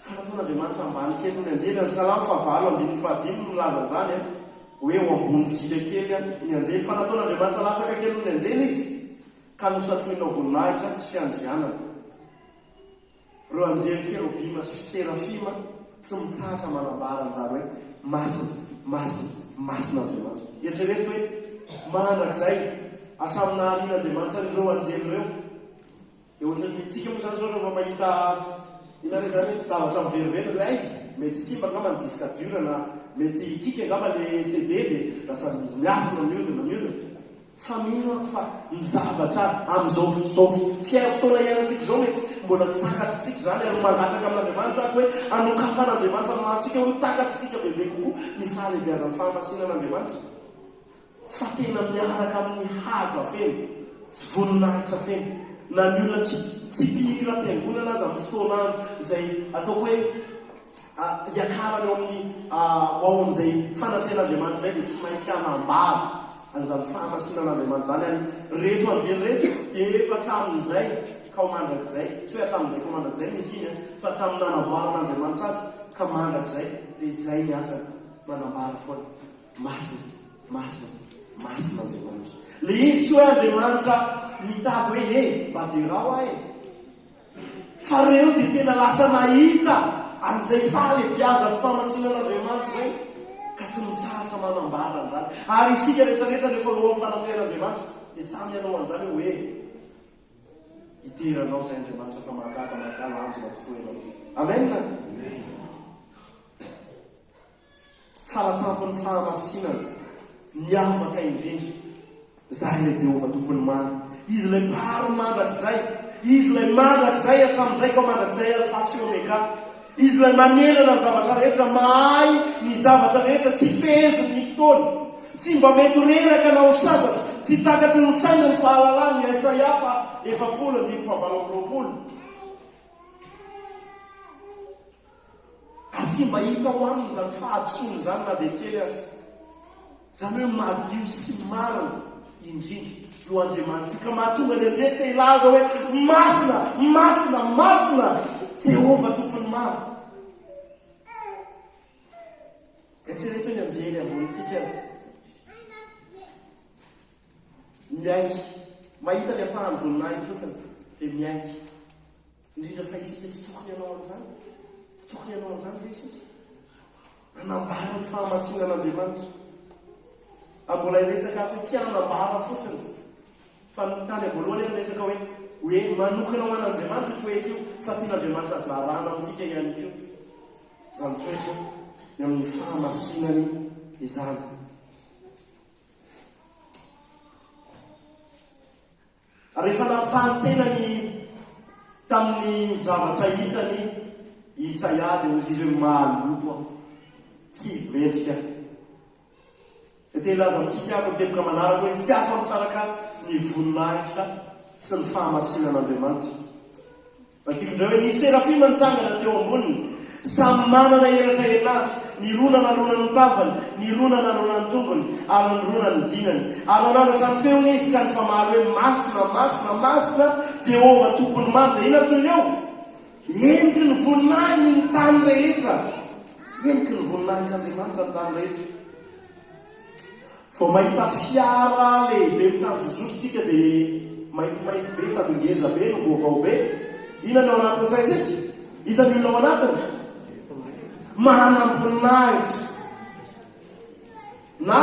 Fa nataon'Andriamanitra ambany kely ny anjely ny Salamo 4:5 milaza zany hoe eo ambonitsika kely ny anjely. Fa nataon'Andriamanitra latsaka kely ny anjely izy ka nosatroina voninahitra tsy fiandrianana. Reo anjely kerobima sy serafima tsy mitsahatra manambara anjary hoe masina masina masina Andriamanitra. Eritrereto hoe mandrakizay hatramin'ny nahalian'Andriamanitra ireo anjely ireo dia ohatran'ny tsika moa zany zao rehefa mahita inare zany zavatra miverivena dia ay mety simba angamba ny disque dur na mety kika angamba le CD dia lasa miasina miodina. Fa mino fa ny zavatra amin'izao fotoana iainantsika zao mety mbola tsy takatra tsika zany ary mangataka amin'Andriamanitra ako hoe anokafan'Andriamanitra mahatsika hoe takatra tsika bebe kokoa ny fahalebiazan'ny fahamasinan'Andriamanitra. Fa tena miaraka amin'ny haja feno sy voninahitra feno na ny olona tsy mpihira-piangonana azy amin'ny fotoan'andro izay ataoko hoe iakarany ao amin'izay fanatrehan'Andriamanitra zay dia tsy maintsy hanambara an'izany fahamasinan'Andriamanitra zany. Ary reto anjely reto efa hatramin'izay ka ho mandrakizay, tsy hoe hatramin'izay ka ho mandrakizay misy iny fa hatramin'ny nanamboaran'Andriamanitra azy ka mandrakizay dia izay ny asany manambara foana masina masina masina Andriamanitra. Le izy tsy hoe Andriamanitra mitady hoe baderao ahy fa reo dia tena lasa nahita an'izay fahalebiazan'ny fahamasinan'Andriamanitra zay ka tsy mitsahatra manambara an'izany. Ary isika rehetrarehetra rehefa eo amin'ny fanatrehan'Andriamanitra dia samy ianao an'izany hoe idiranao zay Andriamanitra fa mahagaga lanjona tokoa ianao. Amen. Falatampon'ny fahamasinana miavaka indrindra zay le Jehovah tompony maro. Izy le mparo mandrakizay izy ilay mandrakizay hatramin'izay ka mandrakizay alfa sy omega. Izy ilay manerana ny zavatra rehetra, mahay ny zavatra rehetra, tsy feheziny ny fotoana, tsy mba mety reraka na ho sasatra, tsy takatry ny saina ny fahalalany. Isaia 7:7. Ary tsy mba hita ho aminy zany fahadosoany zany na dia kely azy. Zany hoe madio sy marina indrindra io Andriamanitra ka mahatonga ny anjely te hilaza hoe masina, masina, masina Jehova tompony maro. Eritrereto ny anjely ambonitsika azy miay, mahita ny ampahany voninahitra fotsiny dia miay. Indrindra fa isika tsy tokony ianao an'izany, tsy tokony ianao an'izany ve isika? Anambara ny fahamasinan'Andriamanitra. Mbola iresaka ako tsy anambara fotsiny fa tany am-boalohany any resaka hoe manokana ho an'Andriamanitra toetra io, fa tian'Andriamanitra zarana amintsika ihany koa izany toetra ny amin'ny fahamasinany izany. Rehefa nampitany tenany tamin'ny zavatra hitany Isaia dia hozy izy hoe maloto aho, tsy mendrika. Dia laza amintsika ako tepoka manaraka hoe tsy hafa misaraka ny voninahitra sy ny fahamasinan'Andriamanitra. Bakikindray hoe ny serafima nitsangana teo amboniny, samy manana elatra enavy, ny rona narona ny tavany, ny rona narona ny tongony, ary ny rona ny dinany. Ary nananatra ny feony izy ka ny famary hoe masina, masina, masina Jehova tompony maro. Dia ina toy eo? Eniky ny voninahiny ny tany rehetra, eniky ny voninahitra Andriamanitra ny tany rehetra. Vao mahita fiara lehibe mitandrozotry tsika dia maintimainty be sady ngeza be no vaovao be. Inona ao anatin'ny saintsika? Isan'ny olona ao anatiny manam-boninahitra. Na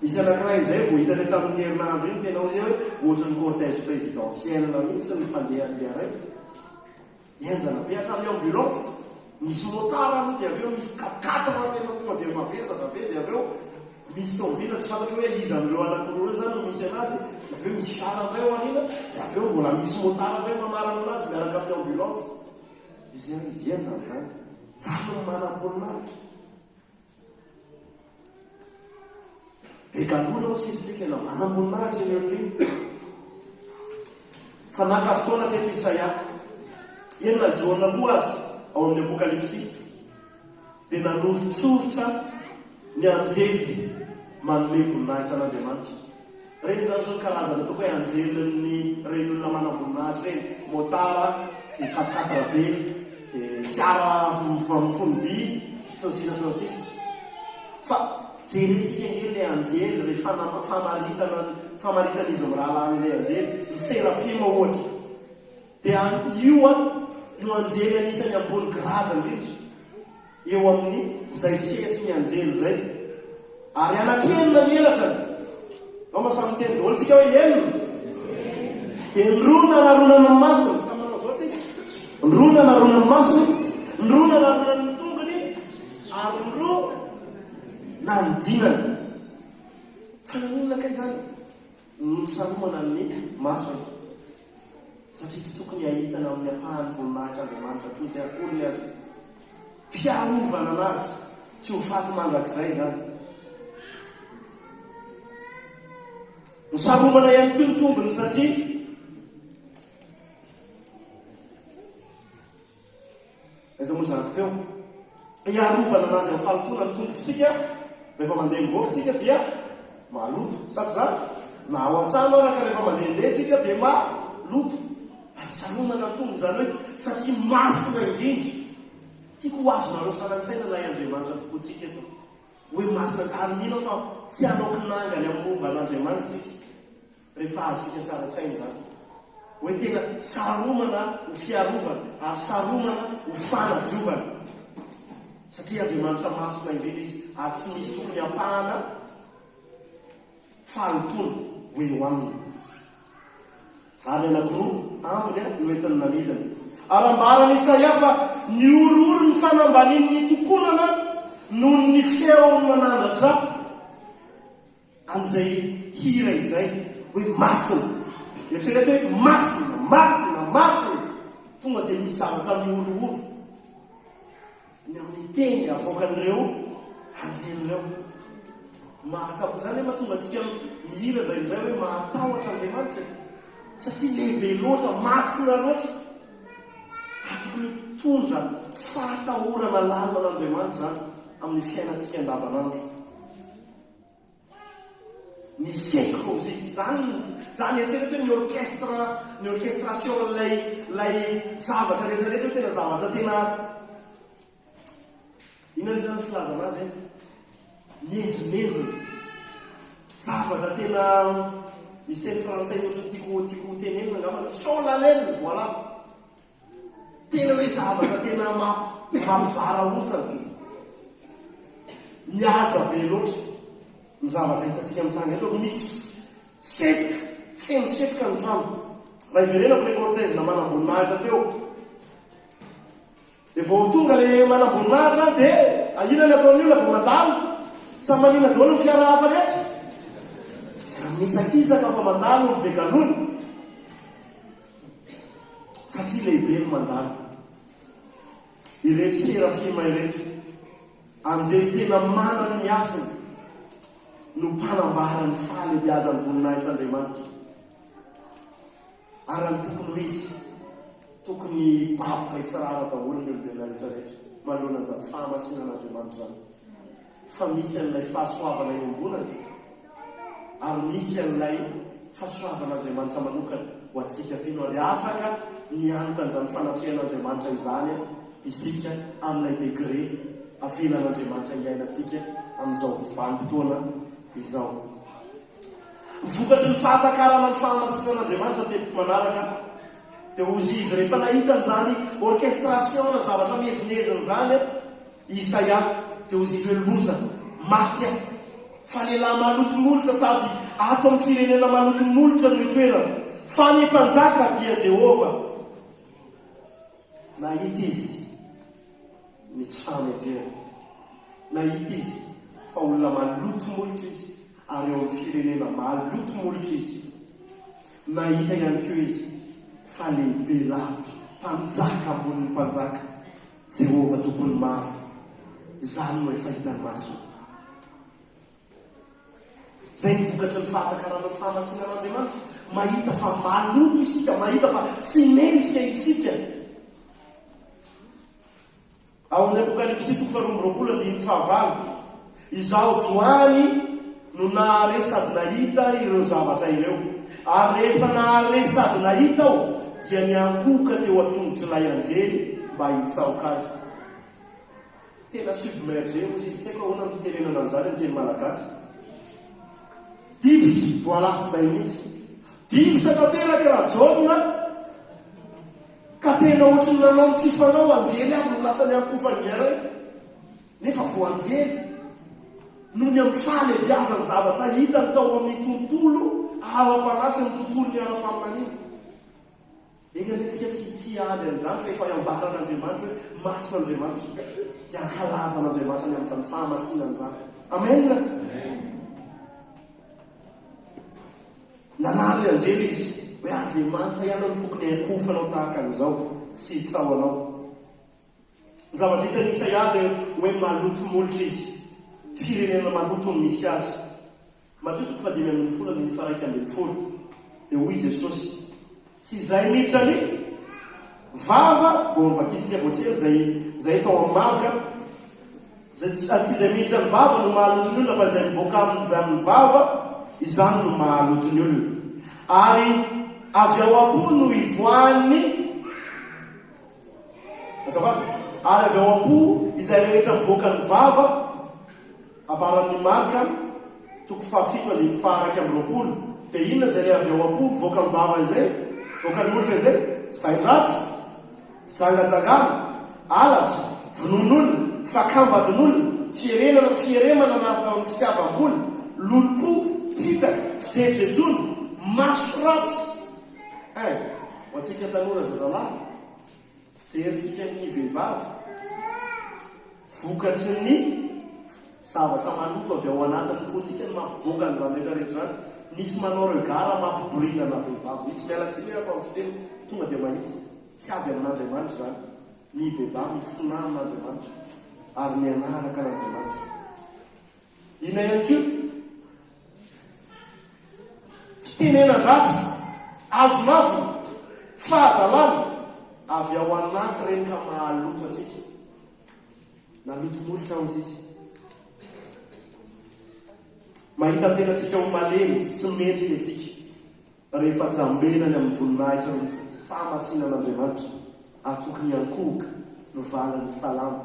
misy anankiray izay vao hitany tamin'ny herinandro iny tena izay hoe ohatran'ny cortège présidentiel mihitsy ny fandehan'ilay aray. Enjana be hatramin'ny ambulance, misy motara aloha dia avy eo misy 4x4 tena tonga dia mavesatra be, dia avy eo misy tômobila tsy fantatro hoe iza amin'ireo anankiroa zany no misy anazy. Dia avy eo misy fiara indray ao anina, dia avy eo mbola misy motara indray mamarana anazy miaraka amin'ny ambulance. Izy enjana zany, zany no manam-boninahitra. Egalona ho sisika na manam-boninahitra eny amin'iny. Fa naka fotoana teto Isaia, enina Jona koa azy ao amin'ny Apokalipsy, dia nanoritsoritra ny anjely manome voninahitra an'Andriamanitra. Reny zany zao ny karazana ataoko hoe anjelyn'ny reny olona manam-boninahitra reny, motara, ny 4x4 be, fiara fony vy, sansisa. Fa jerentsika engely ilay anjely, ilay famaritana izy amin'ny rahalan'ilay anjely, ny serafima ohatra. Dia io no anjely anisany ambony grada indrindra eo amin'ny izay sehatry ny anjely izay. Ary anakenina ny elatra ao masamy teny daholo tsika hoe enina. Dia nrona naronana ny masony, samy manao zao tsika, nrona naronana ny masony, nrona naronana ny tongony, ary nro na ny dinany. Fa nanonona kay zany sanomana ny masony, satria tsy tokony ahitana amin'ny ampahany voninahitra Andriamanitra toy izay atoriny azy, fiarovana anazy, tsy ho faty mandrakizay zany. Misaromana ihany koa ny tombony, satria aiza moa zako teo iarovana anazy amin'ny fahalotona ny tongotritsika. Rehefa mandeha mivoaka tsika dia maloto, sady zany na ao an-trano araka rehefa mandehandeha tsika dia maloto. Saromana ny tombony zany hoe satria masina indrindra. Tiako ho azonareo sanan-tsaina ilay Andriamanitra tokoatsika eto hoe masina, ary mino fa tsy anaoko nangany amin'ny momba an'Andriamanitra tsika rehefa azosika sanan-tsaina zany hoe tena saromana ho fiarovana ary saromana ho fanadiovana, satria Andriamanitra masina indrindra izy, ary tsy misy tokony ampahana fahalotona hoe eo aminy. Ary anankiroa ambiny no entiny nanidina. Ary ambarany Isaia fa ny orooro ny fanambanin'ny tokonana noho ny feo manandratra an'izay hira izay hoe masina eritrereto hoe masina tonga dia misy zavatra miorooro ny amin'ny teny avoakan'ireo anjenireo. Mahakabo zany hoe mahatonga antsika mihira indraindray hoe mahatahotra Andriamanitra satria lehibe loatra, masina loatra. Tokony tondra fahatahorana lalina an'Andriamanitra zany amin'ny fiainantsika andavanandro. Ny setrika zany eritrereto hoe ny orchestration lay zavatra rehetrarehetra hoe tena zavatra tena inona zany filazana azy nezina zavatra tena misy teny frantsay ohatry tiako tenenina angamba solennel, voilà. Tena hoe zavatra tena mampivaraontsana mihaja be loatra ny zavatra hitantsika amin'trano eto. Misy setrika, feno setrika ny trano. Raha iverenako le cortège na manamboninahitra teo, dia vao tonga le manamboninahitra dia inona ny ataon'ny olona vao mandalo? Samy manina daholo ny fiara hafa rehetra. Samy misakisaka fa mandalo ny be galony satria lehibe ny mandalo. Ireto serafima ireto anjely tena manany ny asiny no mpanambarany fahalebiazan'ny voninahitr'Andriamanitra. Ary ny tokony ho izy tokony baboka hitsarara daholo ny olombelona rehetrarehetra manoloana an'izany fahamasinan'Andriamanitra zany. Fa misy an'ilay fahasoavana eo ambonany ary misy an'ilay fahasoavan'Andriamanitra manokana ho antsika mpino ary afaka miantoka an'izany fanatrehan'Andriamanitra izany isika amin'ilay degré avelan'Andriamanitra iainantsika amin'izao vanim-potoana izao. Mivokatry ny fahatakarana ny fahamasinan'Andriamanitra dia manaraka dia ozy izy rehefa nahitany zany orchestration na zavatra mezinezina zany Isaia, dia ozy izy hoe loza maty fa lehilahy malotomolotra sady ato amin'ny firenena malotomolotra ny toerana fa ny mpanjaka dia Jehova. Nahita izy ny tsy fahamedrena, nahita izy fa olona malotomolotra izy ary eo amin'ny firenena malotomolotra izy. Nahita ihany koa izy fa lehibe lavitra, mpanjaka ambonin'ny mpanjaka, Jehova tompony maro. Izany no efa hitany maso. Zay mivokatra ny fahatakarana ny fahamasinan'Andriamanitra. Mahita fa maloto isika, mahita fa tsy mendrika isika. Ao amin'ny Apokalipsy 2:29, izaho Joany no nahare sady nahita ireo zavatra ireo. Ary rehefa nahare sady nahita aho dia niankoka teo an-tongotry ilay anjely mba hitsaoka azy. Tena submergé ozy izy, tsy haiko ahoana mitenenana an'izany amin'ny teny malagasy. Difitra, voilà, zay mihitsy. Difitra tanteraka raha jauna ka tena ohatrany nanao tsy fanao anjely aby no lasa niankofany geray. Nefa vo anjely noho ny amin'ny fahalebiazany zavatra hitany tao amin'ny tontolo ara-panasy ny tontolo ny ara-paminaniny. Ekanetsika tsy ady an'izany fa efa iambaran'Andriamanitra hoe masin'Andriamanitra dia ankalazan'Andriamanitra ny amin'izany fahamasinana izany. Amen. Nanary anjely izy hoe Andriamanitra ihany no tokony ankofanao tahaka an'izao sy hitsaoanao. Ny zavatra hitany Isaia dia hoe malotomolotra izy, firenena maloto ny misy azy. Mateo 5:10 dia hoy Jesosy, tsy izay miditra ny vava vao mivakitsika voatsely zay tao amin'ny marika, tsy izay miditra ny vava no mahaloto ny olona fa izay mivoaka amin'ny vava izany no mahaloto ny olona. Ary avy ao am-po no ivoan'ny azafady, ary avy ao am-po izay rehetra mivoaka ny vava abaran'ny marika 7:20 dia inona zay le avy ao am-po mivoaka ny vava izay voaka ny molotra izay? Sain-dratsy, fijangajangana, alatra, vonon'olona, fakambadin'olona, fieremana na fitiavam-bola, lolo-po, fitaka, fijerijejona, maso ratsy. Ho antsika tanora zazalahy, fijerytsika ny vehivavy, vokatry ny zavatra maloto avy ao anatiny fotsika ny mampivoaka an'izany rehetrarehetra zany. misy manao reo gara mampiborinana vehivavy tsy mialatsiny ako amin'ny fiteny tonga dia mahitsy tsy avy amin'Andriamanitra zany ny vehivavy mifona amin'Andriamanitra ary mianaraka an'Andriamanitra. Ina ihany koa fitenena-dratsy avonavona fahadalana avy ao anaty reny ka mahaloto atsika naloto molotra aozy izy mahita tena atsika ho malemy sy tsy mendrika isika rehefa jambenany amin'ny voninahitra ny fahamasinan'Andriamanitra ary tokony ankohoka no valany salama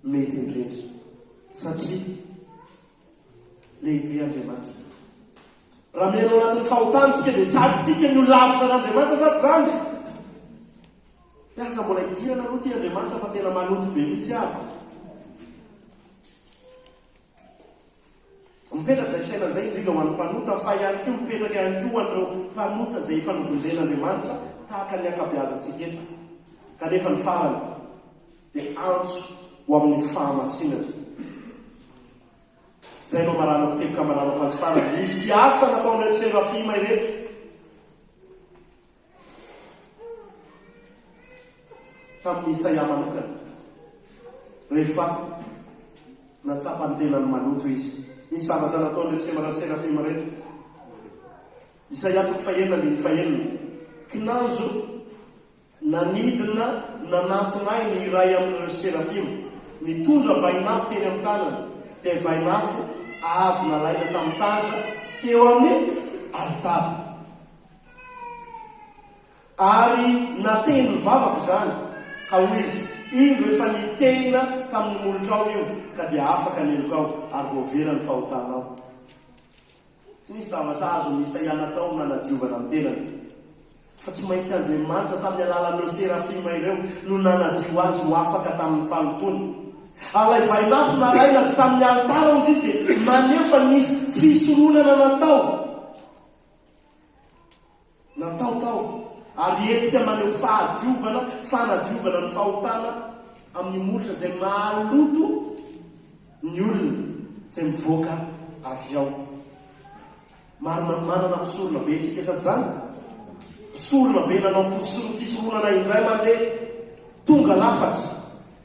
mety indrindra satria lehibe Andriamanitra. Raha miainao anatin'ny fahotantsika dia satritsika ny lavitra n'Andriamanitra saty zany piasa mbola idirana aloha ty Andriamanitra fa tena maloto be mitsy aby mipetraka izay fisaina izay indrindra ho an'ny mpanota fa ihany koa mipetraka ihany koa an'ireo mpanota izay efa novonjen'Andriamanitra tahaka ny akabeazantsika eto kanefa ny farany dia antso ho amin'ny fahamasinana. Izay no maranako teboka maranako azy farany misy asa nataon'ireto serafima ireto tamin'ny Isaia manokana rehefa natsapa ny tenany maloto izy. Misy zavatra nataon'ireto serafima reto. Isaia 1:5 kinanjo nanidina nanatonay ny iray amin'ireo serafima nitondra vainafo teny amin'ny tanany dia vainafo avy nalaina tamin'ny tandra teo amin'ny alitara ary nateny mivavaka zany ka ho izy indro efa nitena tamin'ny molotra ao io ka dia afaka nyeloka ao ary voavera ny fahotanao. Tsy nisy zavatra azo ny Isaia natao nanadiovana amin'ny tenany fa tsy maintsy Andriamanitra tamin'ny alalan'ireo serafima ireo no nanadio azy ho afaka tamin'ny falotony. Alay vainafo nalaina avy tamin'ny alitara ozy izy dia maneho fa nisy fisoronana natao ary etsika maneho fanadiovana ny fahotana amin'ny molotra izay mahaloto ny olona izay mivoaka avy ao. Manana mpisorona be isika sady zany pisorona be nanao fisoronana indray mandeha tonga lafatra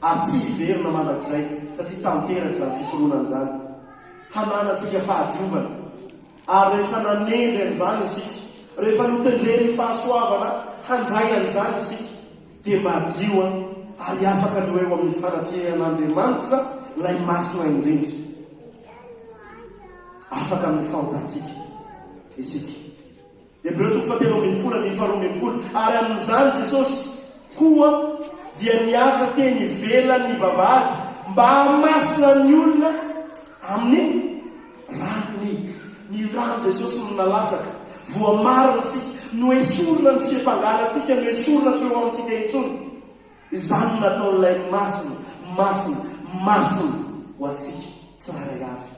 ary tsy hiverina manak'izay satria tanteraka zany fisoronana zany hananantsika fahadiovana ary rehefa nanendry an'izany isika rehefa notendreny fahasoavana handray an'izany isika dia madio ary afaka no eo amin'ny fanatrehan'Andriamanitra lay masina indrindra afaka amin'ny fahotantsika isika. Hebreo 7:12 ary amin'izany Jesosy koa dia niatra teny ivelany ny vavahady mba hamasina ny olona amin'ny ranony. Ny rano Jesosy no nalatsaka voamarina sika no esorina ny fiampangalantsika no esorina tsy eo amintsika intsony. Izany nataon'ilay masina ho atsika tsiraray avy.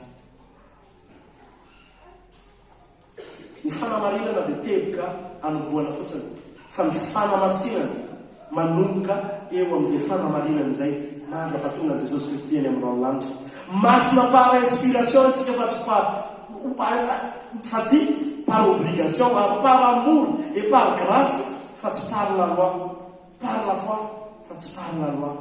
Ny fanamarinana dia teboka anombohana fotsiny fa ny fanamasinana manomboka eo amin'izay fanamarinana izay mandra-pahatonga an' Jesosy Kristy eny amin'ny ranolanitra. Masina par inspiration antsika fa tsy par obligation ary par amour et par grâce fa tsy par la loi, par la foi fa tsy par la loi.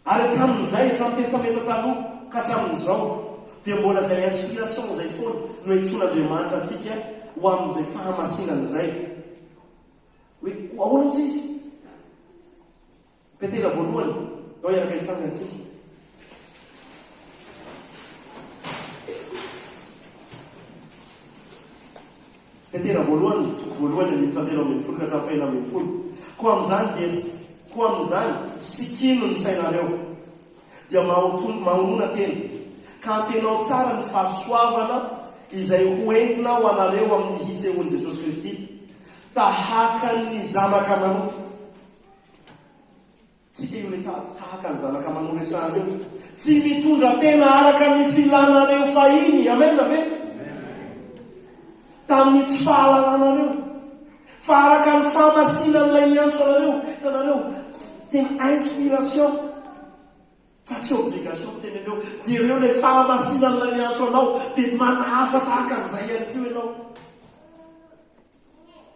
Ary hatramin'izay hatramin'ny testamenta taloha ka hatramin'izao dia mbola izay inspiration izay foana no itson'Andriamanitra antsika ho amin'izay fahamasinana izay. Hoe ahoana tsy izy? Petera voalohany ao iaraka hitsangana antsika. Petera voalohany toko voalohany 17:20 ka hatramin'ny 20. Koa amin'izany sikino ny sainareo dia mahonona tena ka antenao tsara ny fahasoavana izay hoentina ho anareo amin'ny hisehoan'i Jesosy Kristy tahaka ny zanaka manoa. Tsika io le tahaka ny zanaka manoa resahana io tsy mitondra tena araka ny filanareo fahiny. Amen ve? Tamin'ny tsy fahalalànareo fa araka ny fahamasinan'ilay miantso anareo. Hitanareo tena inspiration fa tsy obligation teny anao jereo le fahamasinan'ilay miantso anao dia manafa tahaka an'izay ihany koa ianao.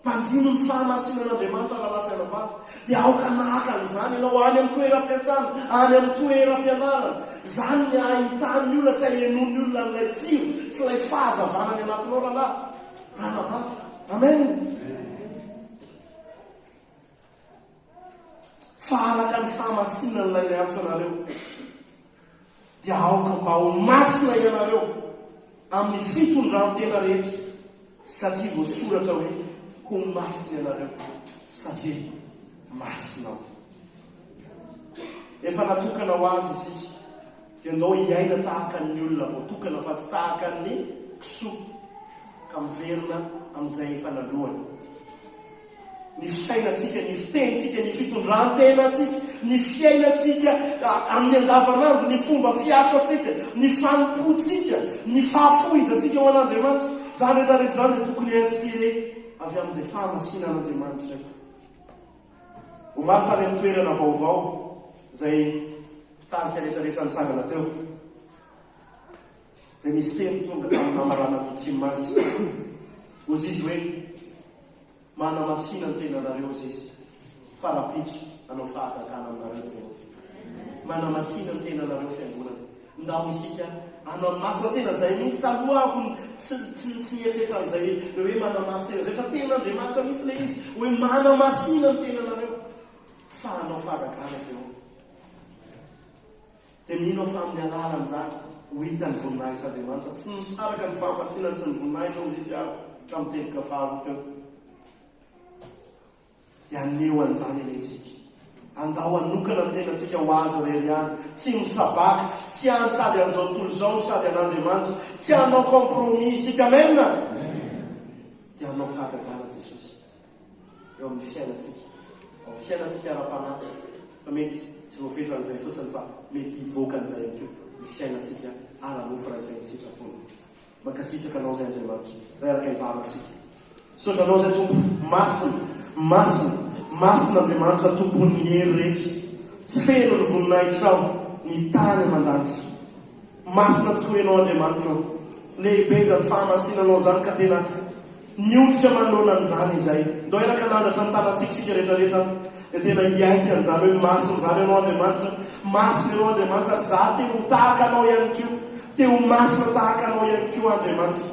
Mpanjino ny fahamasinan'Andriamanitra raha lasa anam-bavy dia aoka nahaka an'izany ianao any amin'ny toeram-piasana, any amin'ny toeram-pianarana. Zany ny ahitany olona sy henon'ny olona n'ilay tsiro sy ilay fahazavana ny anatinao ranavavy. Amen. Fahalaka ny fahamasinan'ilay miantso anareo dia aoka mba ho masina ianareo amin'ny fitondran-tena rehetra, satria voasoratra hoe ho masina ianareo satria masinao. Efa natokana ho azy isika dia ndao hiaina tahaka ny olona voatokana fa tsy tahaka ny kisoa ka miverina amin'izay efa nalohany. Ny fisainantsika, ny fitenitsika, ny fitondran-tenantsika, ny fiainantsika amin'ny andavanandro, ny fomba fiasantsika, ny fanompoantsika, ny fahafoizantsika ho an'Andriamanitra, zany rehetrarehetra zany dia tokony inspiré avy amin'izay fahamasinan'Andriamanitra zay. Omaly tany amin'ny toerana vaovao izay mpitarika rehetrarehetra nitsangana teo, dia misy teny tonga tamin'ny namarana Mikimazy. Ozy izy hoe manamasina ny tenanareo izy farapitso anao fahagagana aminareo zay. Manamasina ny tenanareo fiangonana. Ndao isika anao masina tena zay mihitsy taloha ako tsy mieritretra an'izay le hoe manamasina tena zay fa tenan'Andriamanitra mihitsy le izy hoe manamasina ny tenanareo fa anao fahagagana zay. Dia mino fa amin'ny alalan'izany ho hitany voninahitr'Andriamanitra. Tsy misaraka ny fahamasinany sy ny voninahitra ozy izy avy tamin'ny teboka faharoa teo. Dia aneo an'izany ilay isika. Andao anokana ny tenantsika ho azy rery ihany. Tsy misabaka, tsy any sady an'izao tontolo izao sady an'Andriamanitra. Tsy hanao compromis isika. Amen. Dia hanao fahagagana Jesosy eo amin'ny fiainantsika. Ao fiainantsika ara-panahy. Fa mety tsy voafetra an'izay fotsiny fa mety hivoaka an'izay ihany koa. Ny fiainantsika ara-nofo raha izay sitrapony. Mankasitraka anao izay Andriamanitra. Reraka hivavaka isika. Misaotra anao izay Tompo masina Andriamanitra tompon'ny hery rehetra. Feno ny voninahitrao ny tany aman-danitra. Masina tokoa ianao Andriamanitra. Lehibe zany fahamasinanao zany ka tena niondrika manona an'izany izay. Ndao eraka nandratra ny tanantsika sika rehetrarehetra dia tena hiaika an'izany hoe masina zany ianao Andriamanitra. Masina ianao Andriamanitra. Za te ho tahaka anao ihany koa. Te ho masina tahaka anao ihany koa Andriamanitra.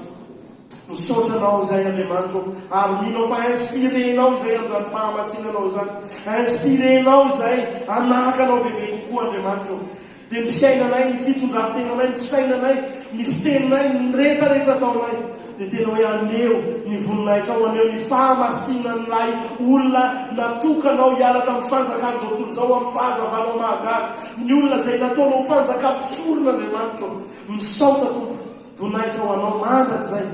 Misaotra anao izay Andriamanitra, ary mino fa inspirenao izay amin'izany fahamasinanao izany. Inspirenao izay anahaka anao bebe kokoa Andriamanitra. Dia ny fiainanay, ny fitondran-tenanay, ny fisainanay, ny fiteninay, ny rehetrarehetra ataonay dia tena hoe aneo ny voninahitra ao, aneo ny fahamasinan'ilay olona natokanao hiala tamin'ny fanjakana izao tontolo izao amin'ny fahazavanao mahagaga. Ny olona izay nataonao fanjakam-pisorona Andriamanitra. Misaotra Tompo, voninahitra ao anao mandrak'izay.